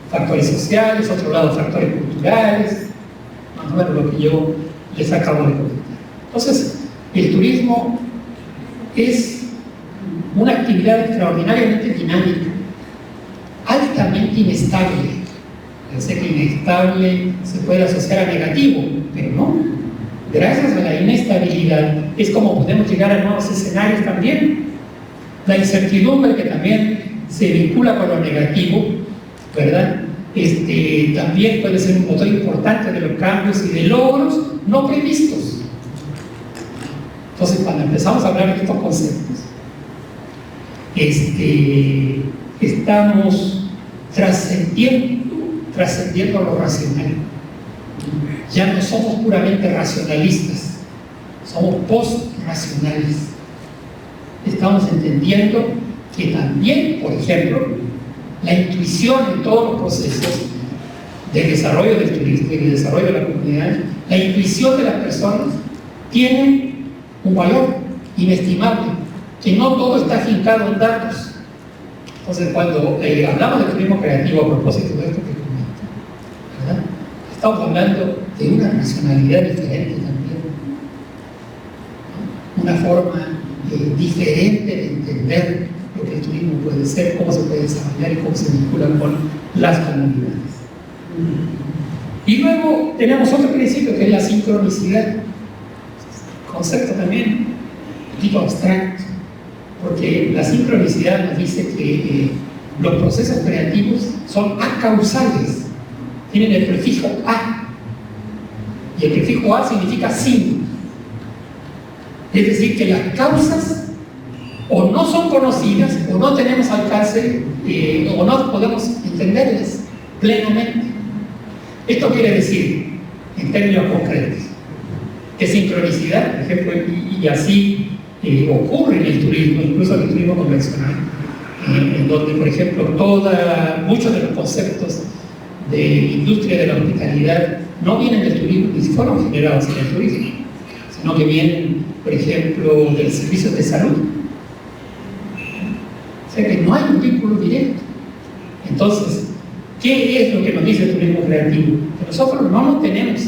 factores sociales, otro lado factores culturales, más o menos lo que yo les acabo de comentar. Entonces, el turismo es una actividad extraordinariamente dinámica, altamente inestable. Pensé que inestable se puede asociar a negativo, pero no. Gracias a la inestabilidad es como podemos llegar a nuevos escenarios también. La incertidumbre, que también se vincula con lo negativo, ¿verdad?, también puede ser un motor importante de los cambios y de logros no previstos. Entonces, cuando empezamos a hablar de estos conceptos, estamos trascendiendo lo racional. Ya no somos puramente racionalistas, somos post-racionales. Estamos entendiendo que también, por ejemplo, la intuición en todos los procesos de desarrollo del turismo y de desarrollo de la comunidad, la intuición de las personas tiene un valor inestimable, que no todo está afincado en datos. Entonces, cuando hablamos de turismo creativo, a propósito de esto que comento, ¿verdad?, estamos hablando de una racionalidad diferente también, ¿no?, una forma diferente de entender lo que el turismo puede ser, cómo se puede desarrollar y cómo se vincula con las comunidades. Y luego tenemos otro principio que es la sincronicidad, concepto también un tipo abstracto, porque la sincronicidad nos dice que los procesos creativos son acausales, tienen el prefijo a, y el prefijo a significa sin. Es decir, que las causas o no son conocidas, o no tenemos alcance, o no podemos entenderlas plenamente. Esto quiere decir, en términos concretos, que sincronicidad, por ejemplo, y así ocurre en el turismo, incluso en el turismo convencional, en donde, por ejemplo, muchos de los conceptos de industria de la hospitalidad no vienen del turismo, ni si fueron generados en el turismo, sino que vienen, por ejemplo, de los servicios de salud. O sea que no hay un vínculo directo. Entonces, ¿qué es lo que nos dice el turismo creativo? Que nosotros no nos tenemos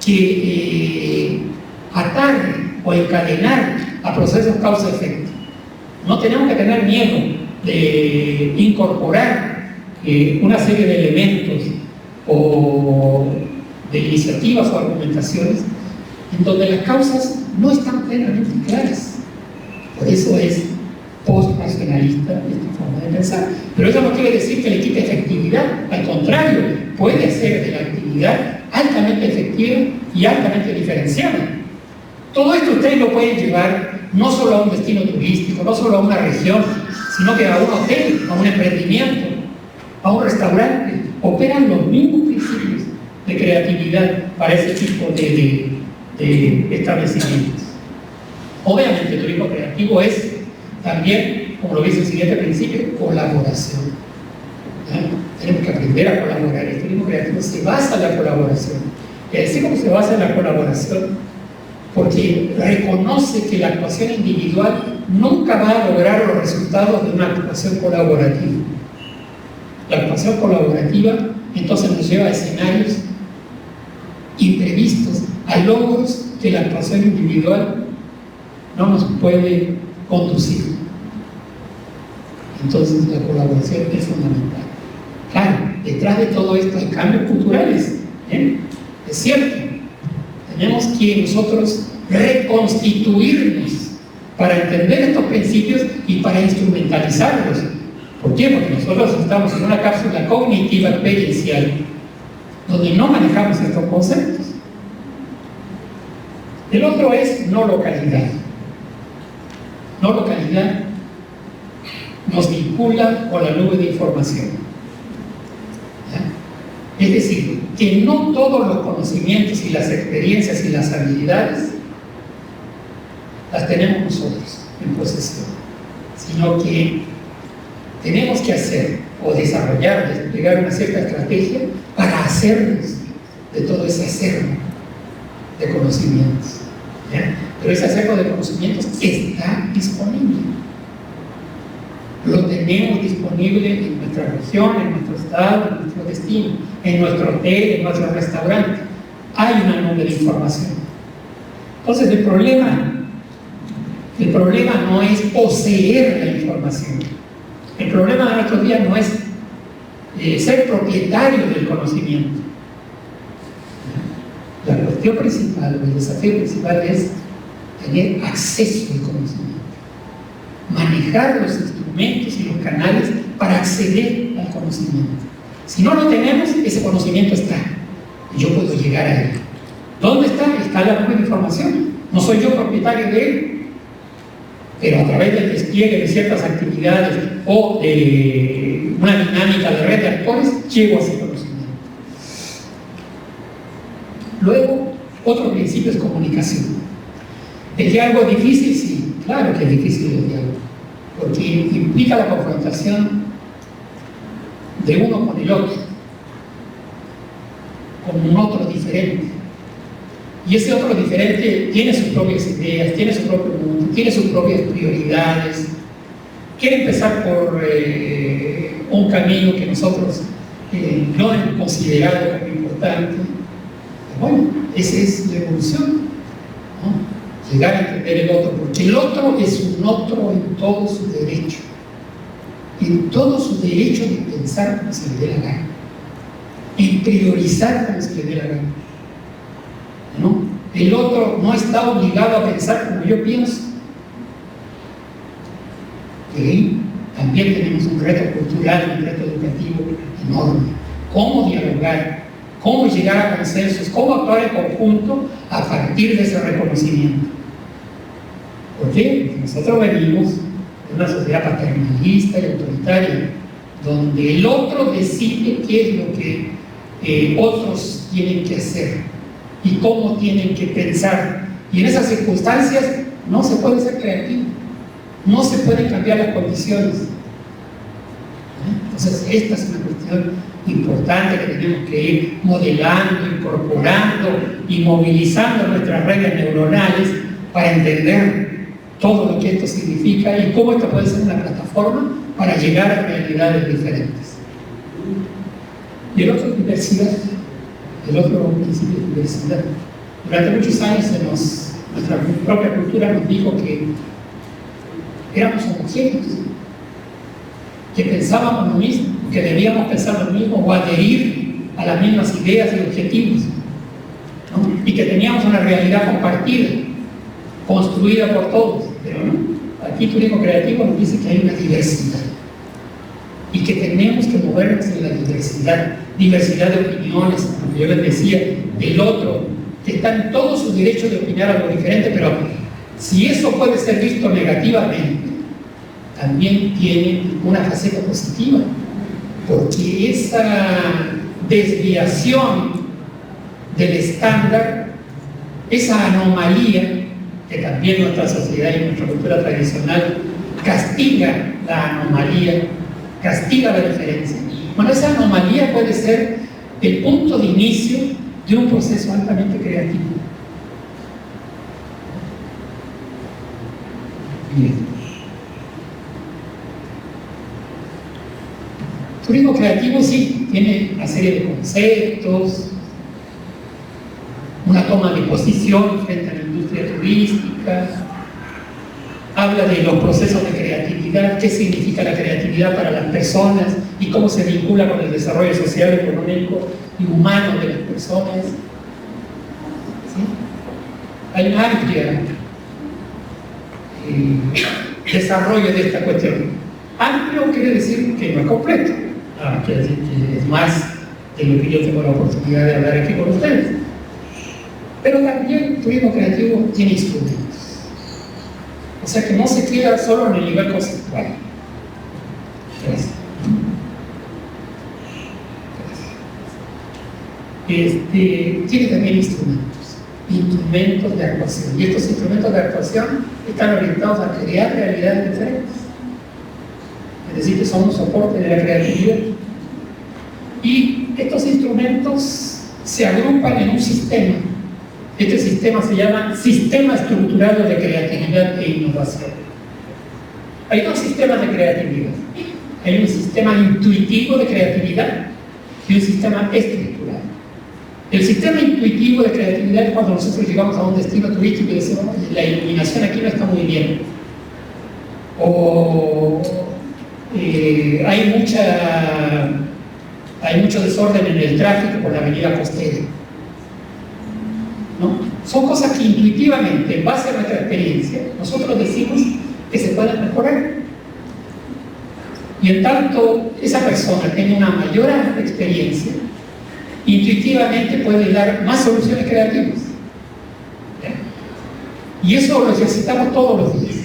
que atar o encadenar a procesos causa-efecto. No tenemos que tener miedo de incorporar una serie de elementos o de iniciativas o argumentaciones en donde las causas no están plenamente claras. Por eso es post-racionalista esta forma de pensar. Pero eso no quiere decir que le quite efectividad. Al contrario, puede hacer de la actividad altamente efectiva y altamente diferenciada. Todo esto ustedes lo pueden llevar no solo a un destino turístico, no solo a una región, sino que a un hotel, a un emprendimiento, a un restaurante. Operan los mismos principios de creatividad para ese tipo de establecimientos. Obviamente el turismo creativo es también, como lo dice el siguiente principio, colaboración. Tenemos que aprender a colaborar. El turismo creativo se basa en la colaboración. Y así como se basa en la colaboración, porque reconoce que la actuación individual nunca va a lograr los resultados de una actuación colaborativa. La actuación colaborativa entonces nos lleva a escenarios imprevistos, a logros que la actuación individual no nos puede conducir. Entonces la colaboración es fundamental. Claro, detrás de todo esto hay cambios culturales, es cierto. Tenemos que nosotros reconstituirnos para entender estos principios y para instrumentalizarlos. ¿Por qué? Porque nosotros estamos en una cápsula cognitiva experiencial donde no manejamos estos conceptos. El otro es no localidad. No localidad nos vincula con la nube de información. Es decir, que no todos los conocimientos y las experiencias y las habilidades las tenemos nosotros en posesión, sino que tenemos que hacer o desarrollar, desplegar una cierta estrategia para hacernos de todo ese acervo de conocimientos. Pero ese acervo de conocimientos está disponible. Lo tenemos disponible en nuestra región, en nuestro estado, en nuestro destino, en nuestro hotel, en nuestro restaurante. Hay una nube de información. Entonces el problema no es poseer la información. El problema de nuestros días no es ser propietario del conocimiento. La cuestión principal, el desafío principal es tener acceso al conocimiento, manejar los instrumentos y los canales para acceder al conocimiento. Si no lo tenemos, ese conocimiento está y yo puedo llegar a él. ¿Dónde está? Está la nube de información. No soy yo propietario de él, pero a través del despliegue de ciertas actividades o de una dinámica de red de actores, llego a ese conocimiento. Luego, otro principio es comunicación. ¿Es que algo es difícil? Sí, claro que es difícil el diálogo, porque implica la confrontación de uno con el otro, con un otro diferente. Y ese otro diferente tiene sus propias ideas, tiene su propio mundo, tiene sus propias prioridades. Quiere empezar por un camino que nosotros no hemos considerado como importante. Bueno, esa es la evolución, ¿no? Llegar a entender el otro, porque el otro es un otro en todo su derecho, en todo su derecho de pensar como se le dé la gana, en priorizar como se le dé la gana, ¿no? El otro no está obligado a pensar como yo pienso. Y también tenemos un reto cultural, un reto educativo enorme. ¿Cómo dialogar? ¿Cómo llegar a consensos? ¿Cómo actuar en conjunto a partir de ese reconocimiento? ¿Por qué? Porque nosotros venimos de una sociedad paternalista y autoritaria, donde el otro decide qué es lo que otros tienen que hacer y cómo tienen que pensar. Y en esas circunstancias no se puede ser creativo, no se pueden cambiar las condiciones. Entonces, esta es una cuestión importante que tenemos que ir modelando, incorporando y movilizando nuestras redes neuronales para entender todo lo que esto significa y cómo esto puede ser una plataforma para llegar a realidades diferentes. Y el otro es diversidad, el otro principio es diversidad. Durante muchos años nuestra propia cultura nos dijo que éramos homogéneos, que pensábamos lo mismo, que debíamos pensar lo mismo o adherir a las mismas ideas y objetivos, ¿no? Y que teníamos una realidad compartida, construida por todos. Pero no, aquí Turismo Creativo nos dice que hay una diversidad y que tenemos que movernos en la diversidad de opiniones, como yo les decía, del otro, que está en todo su derecho de opinar algo diferente, pero si eso puede ser visto negativamente, también tiene una faceta positiva, porque esa desviación del estándar, esa anomalía, que también nuestra sociedad y nuestra cultura tradicional castiga la anomalía, castiga la diferencia. Bueno, esa anomalía puede ser el punto de inicio de un proceso altamente creativo. Bien. Turismo creativo sí, tiene una serie de conceptos, una toma de posición frente a la industria turística, habla de los procesos de creatividad, qué significa la creatividad para las personas y cómo se vincula con el desarrollo social, económico y humano de las personas. ¿Sí? Hay un amplio desarrollo de esta cuestión. Amplio quiere decir que no es completo, quiere decir que es más de lo que yo tengo la oportunidad de hablar aquí con ustedes. Pero también Turismo Creativo tiene instrumentos. O sea que no se queda solo en el nivel conceptual. Tiene también instrumentos de actuación. Y estos instrumentos de actuación están orientados a crear realidades diferentes. Es decir, que son un soporte de la creatividad. Y estos instrumentos se agrupan en un sistema. Este sistema se llama Sistema Estructurado de Creatividad e Innovación. Hay dos sistemas de creatividad. Hay un sistema intuitivo de creatividad y un sistema estructurado. El sistema intuitivo de creatividad es cuando nosotros llegamos a un destino turístico y decimos, la iluminación aquí no está muy bien. O hay mucho desorden en el tráfico por la avenida costera, ¿no? Son cosas que intuitivamente, en base a nuestra experiencia, nosotros decimos que se pueden mejorar. Y en tanto esa persona tiene una mayor experiencia, intuitivamente puede dar más soluciones creativas. Y eso lo ejercitamos todos los días.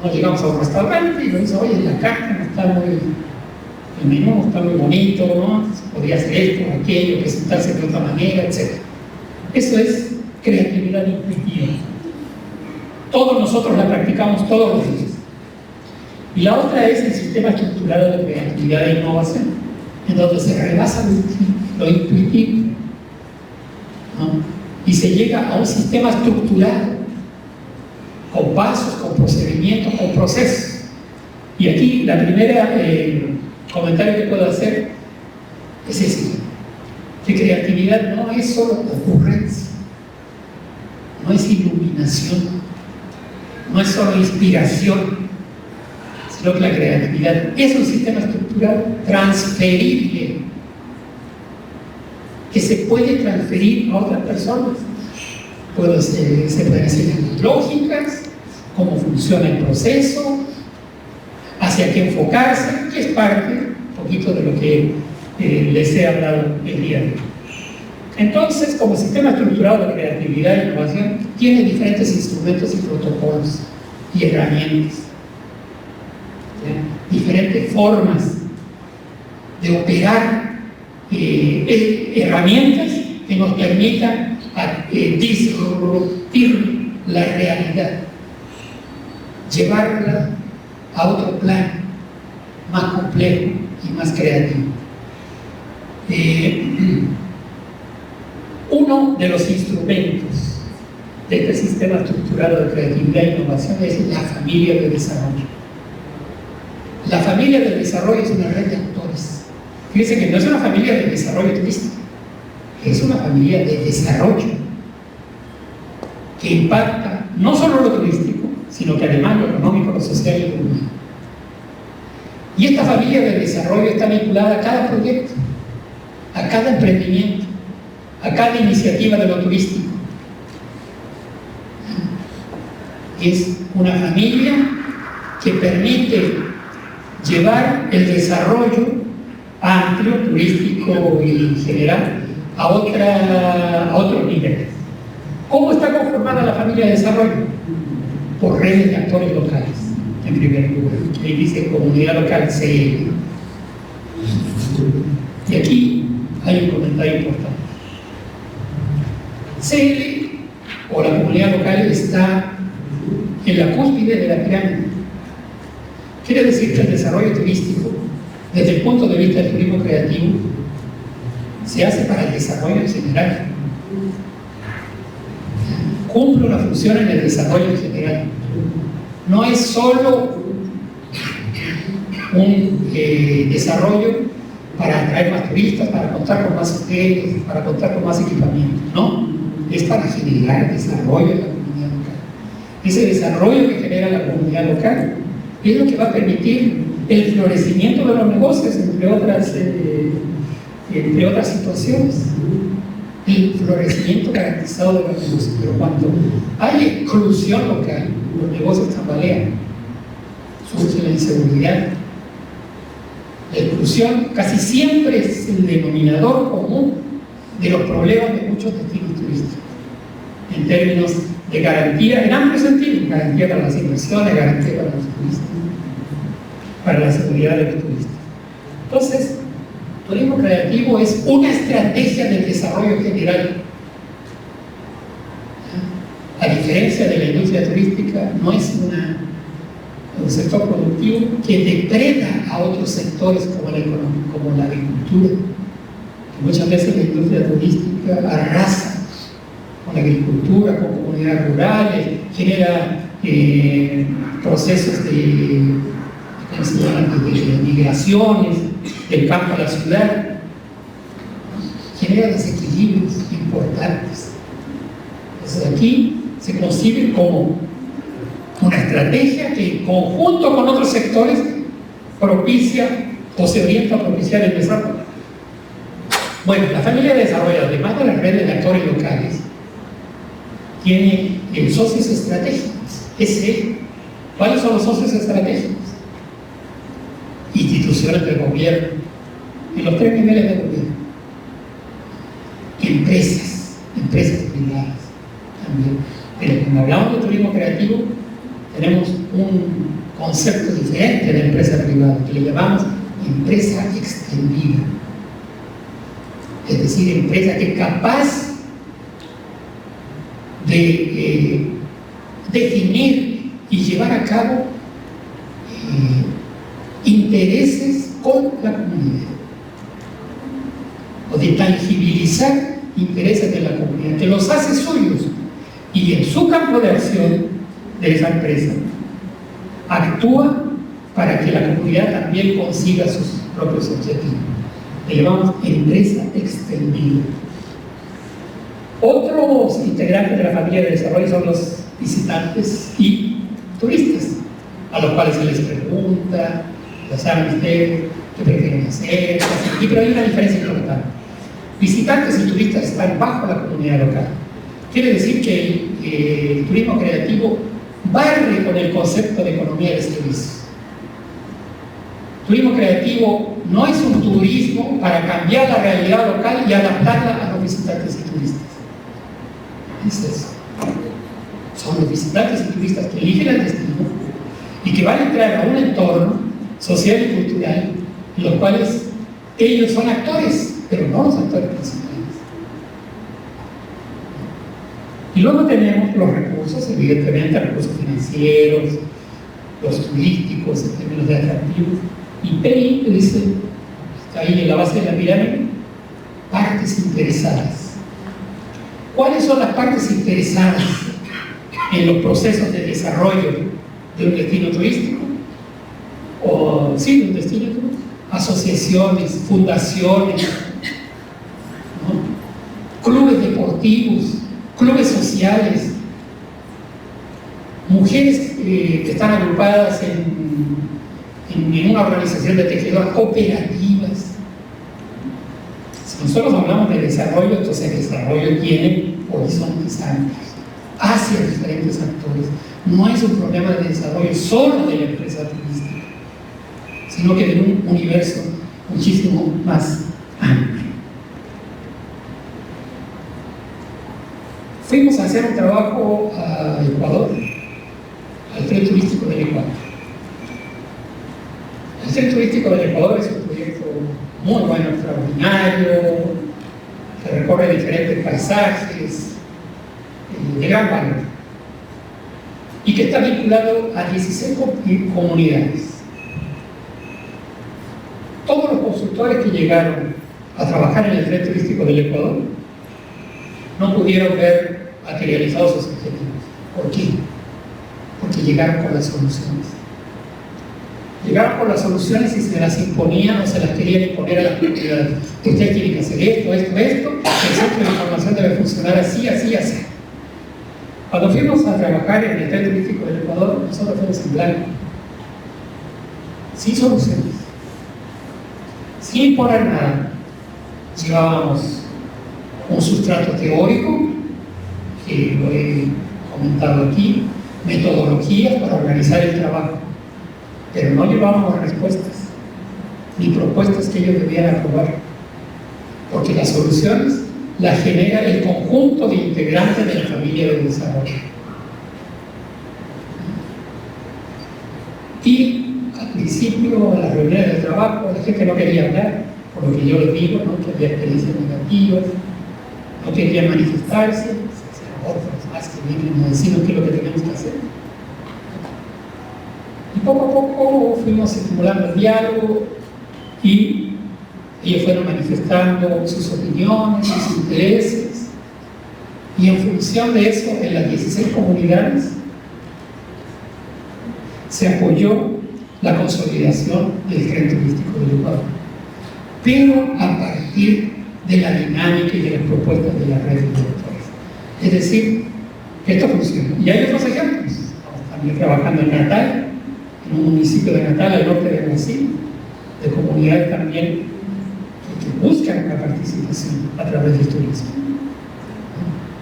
Nos llegamos a un restaurante y nos dicen, oye, la carta no está muy... el menú no está muy bonito, ¿no? Podría hacer esto, aquello, presentarse de otra manera, etc. Eso es creatividad intuitiva. Todos nosotros la practicamos todos los días. Y la otra es el sistema estructurado de creatividad e innovación, en donde se rebasa lo intuitivo, ¿no? Y se llega a un sistema estructurado, con pasos, con procedimientos, con procesos. Y aquí la primera comentario que puedo hacer es ese, que creatividad no es solo ocurrencia, no es iluminación, no es solo inspiración, sino que la creatividad es un sistema estructural transferible, que se puede transferir a otras personas. Se pueden enseñar lógicas, cómo funciona el proceso, hacia qué enfocarse, que es parte un poquito de lo que les he hablado el día de hoy. Entonces, como sistema estructurado de creatividad e innovación, tiene diferentes instrumentos y protocolos y herramientas, diferentes formas de operar, herramientas que nos permitan disruptir la realidad, llevarla a otro plano más complejo y más creativo. Uno de los instrumentos de este sistema estructurado de creatividad e innovación es la familia de desarrollo. La familia de desarrollo es una red de actores. Fíjense que no es una familia de desarrollo turístico, es una familia de desarrollo que impacta no solo lo turístico, sino que además lo económico, lo social y lo humano. Y esta familia de desarrollo está vinculada a cada proyecto, a cada emprendimiento, a cada iniciativa de lo turístico. Es una familia que permite llevar el desarrollo amplio, turístico y general a otros niveles. ¿Cómo está conformada la familia de desarrollo? Por redes de actores locales, en primer lugar. Ahí dice comunidad local, CL. Y aquí hay un comentario importante. CL, o la comunidad local, está en la cúspide de la pirámide. Quiere decir que el desarrollo turístico, desde el punto de vista del turismo creativo, se hace para el desarrollo en general. Cumple una función en el desarrollo en general. No es solo un desarrollo para atraer más turistas, para contar con más hoteles, para contar con más equipamiento. No, es para generar desarrollo en la comunidad local. Ese desarrollo que genera la comunidad local es lo que va a permitir el florecimiento de los negocios, entre otras situaciones. El florecimiento garantizado de los negocios. Pero cuando hay exclusión local, los negocios tambalean, surge la inseguridad. La exclusión casi siempre es el denominador común de los problemas de muchos destinos turísticos, en términos de garantía, en amplio sentido, garantía para las inversiones, garantía para los turistas, para la seguridad de los turistas. Entonces, turismo creativo es una estrategia del desarrollo general. A diferencia de la industria turística, no es un sector productivo que depreda a otros sectores como la agricultura, que muchas veces la industria turística arrasa con la agricultura, con comunidades rurales, genera procesos de migraciones del campo a la ciudad, genera desequilibrios importantes. Entonces aquí se concibe como una estrategia que en conjunto con otros sectores propicia o se orienta a propiciar el desarrollo. Bueno, la familia de desarrollo, además de las redes de actores locales, tiene socios estratégicos. ¿Cuáles son los socios estratégicos? Instituciones del gobierno, en los 3 niveles de gobierno. Empresas privadas también. Pero cuando hablamos de turismo creativo, tenemos un concepto diferente de empresa privada, que le llamamos empresa extendida. Es decir, empresa que es capaz de definir y llevar a cabo intereses con la comunidad, o de tangibilizar intereses de la comunidad, que los hace suyos, y en su campo de acción de esa empresa actúa para que la comunidad también consiga sus propios objetivos. Le llamamos empresa extendida. Otros integrantes de la familia de desarrollo son los visitantes y turistas, a los cuales se les pregunta, ya saben ustedes qué prefieren hacer, pero hay una diferencia importante. Visitantes y turistas están bajo la comunidad local. Quiere decir que el turismo creativo barre con el concepto de economía de servicios. Turismo creativo no es un turismo para cambiar la realidad local y adaptarla a los visitantes y turistas. Es eso. Son los visitantes y turistas que eligen el destino y que van a entrar a un entorno social y cultural en los cuales ellos son actores, pero no los actores principales. Y luego tenemos los recursos, evidentemente, recursos financieros, los turísticos, en términos de atractivos. Y PI, que dice, está ahí en la base de la pirámide, partes interesadas. ¿Cuáles son las partes interesadas en los procesos de desarrollo de un destino turístico? O sí, de un destino turístico. Asociaciones, fundaciones, ¿no? Clubes deportivos, clubes sociales, mujeres que están agrupadas en una organización de tejedoras cooperativas. Si nosotros hablamos de desarrollo, entonces el desarrollo tiene horizontes amplios hacia diferentes actores. No es un problema de desarrollo solo de la empresa turística, sino que de un universo muchísimo más amplio. Fuimos a hacer un trabajo a Ecuador, al Tren Turístico del Ecuador. El Tren Turístico del Ecuador es un proyecto muy bueno, extraordinario, que recorre diferentes paisajes, de gran valor, y que está vinculado a 16 comunidades. Todos los consultores que llegaron a trabajar en el Tren Turístico del Ecuador no pudieron ver materializados sus objetivos. ¿Por qué? Porque llegaron con las soluciones. Llegaron con las soluciones y se las imponían o se las querían imponer a las comunidades. Ustedes tienen que hacer esto, esto, esto, el centro de información debe funcionar así, así, así. Cuando fuimos a trabajar en el Tren Turístico del Ecuador, nosotros fuimos en blanco, sin soluciones, sin imponer nada. Llevábamos un sustrato teórico, que lo he comentado aquí, metodologías para organizar el trabajo, pero no llevábamos respuestas, ni propuestas que ellos debían aprobar, porque las soluciones las genera el conjunto de integrantes de la familia de desarrollo. Y al principio, en las reuniones de trabajo, la gente no quería hablar, por lo que yo les digo, ¿no? Que había experiencias negativas, no querían manifestarse, eran otros más que vienen a decirnos qué es lo que tenemos que hacer. Y poco a poco fuimos estimulando el diálogo y ellos fueron manifestando sus opiniones, sus intereses, y en función de eso, en las 16 comunidades se apoyó la consolidación del Tren Turístico del Ecuador, pero a partir de la dinámica y de las propuestas de la red de directores. Es decir, que esto funciona. Y hay otros ejemplos. Estamos también trabajando en Natal, en un municipio de Natal, al norte de Brasil, de comunidades también que buscan la participación a través del turismo,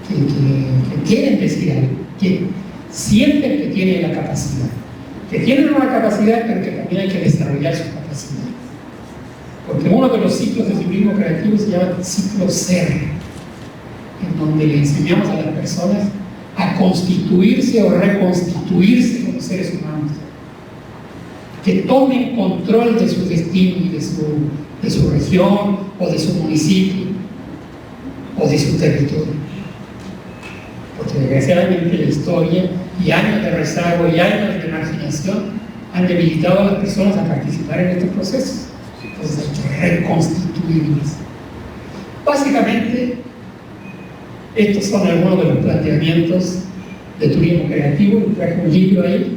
que quieren decir algo, que sienten que tienen la capacidad, que tienen una capacidad, pero que también hay que desarrollar su capacidad. Porque uno de los ciclos de turismo creativo se llama ciclo ser, en donde le enseñamos a las personas a constituirse o reconstituirse como seres humanos, que tomen control de su destino y de su región o de su municipio o de su territorio. Porque desgraciadamente la historia y años de rezago y años de marginación han debilitado a las personas a participar en estos procesos. Entonces hay que reconstituirlas. Básicamente, estos son algunos de los planteamientos de turismo creativo. Traje un libro ahí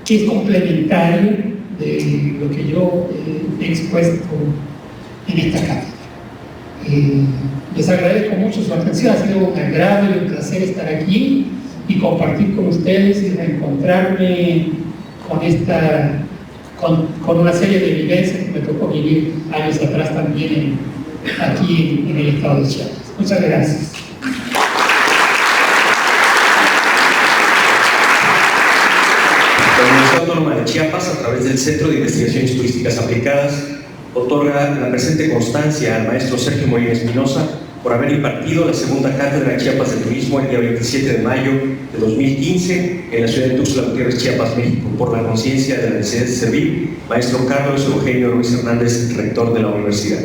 que es complementario de lo que yo he expuesto en esta cátedra. Les agradezco mucho su atención, ha sido un agrado y un placer estar aquí y compartir con ustedes y reencontrarme con una serie de vivencias que me tocó vivir años atrás también aquí en el estado de Chiapas. Muchas gracias. La Universidad Autónoma de Chiapas, a través del Centro de Investigaciones Turísticas Aplicadas, otorga la presente constancia al maestro Sergio Molina Espinosa por haber impartido la segunda cátedra de Chiapas de Turismo el día 27 de mayo de 2015 en la ciudad de Tuxtla Gutiérrez, Chiapas, México, por la conciencia de la necesidad de servir, maestro Carlos Eugenio Ruiz Hernández, rector de la universidad.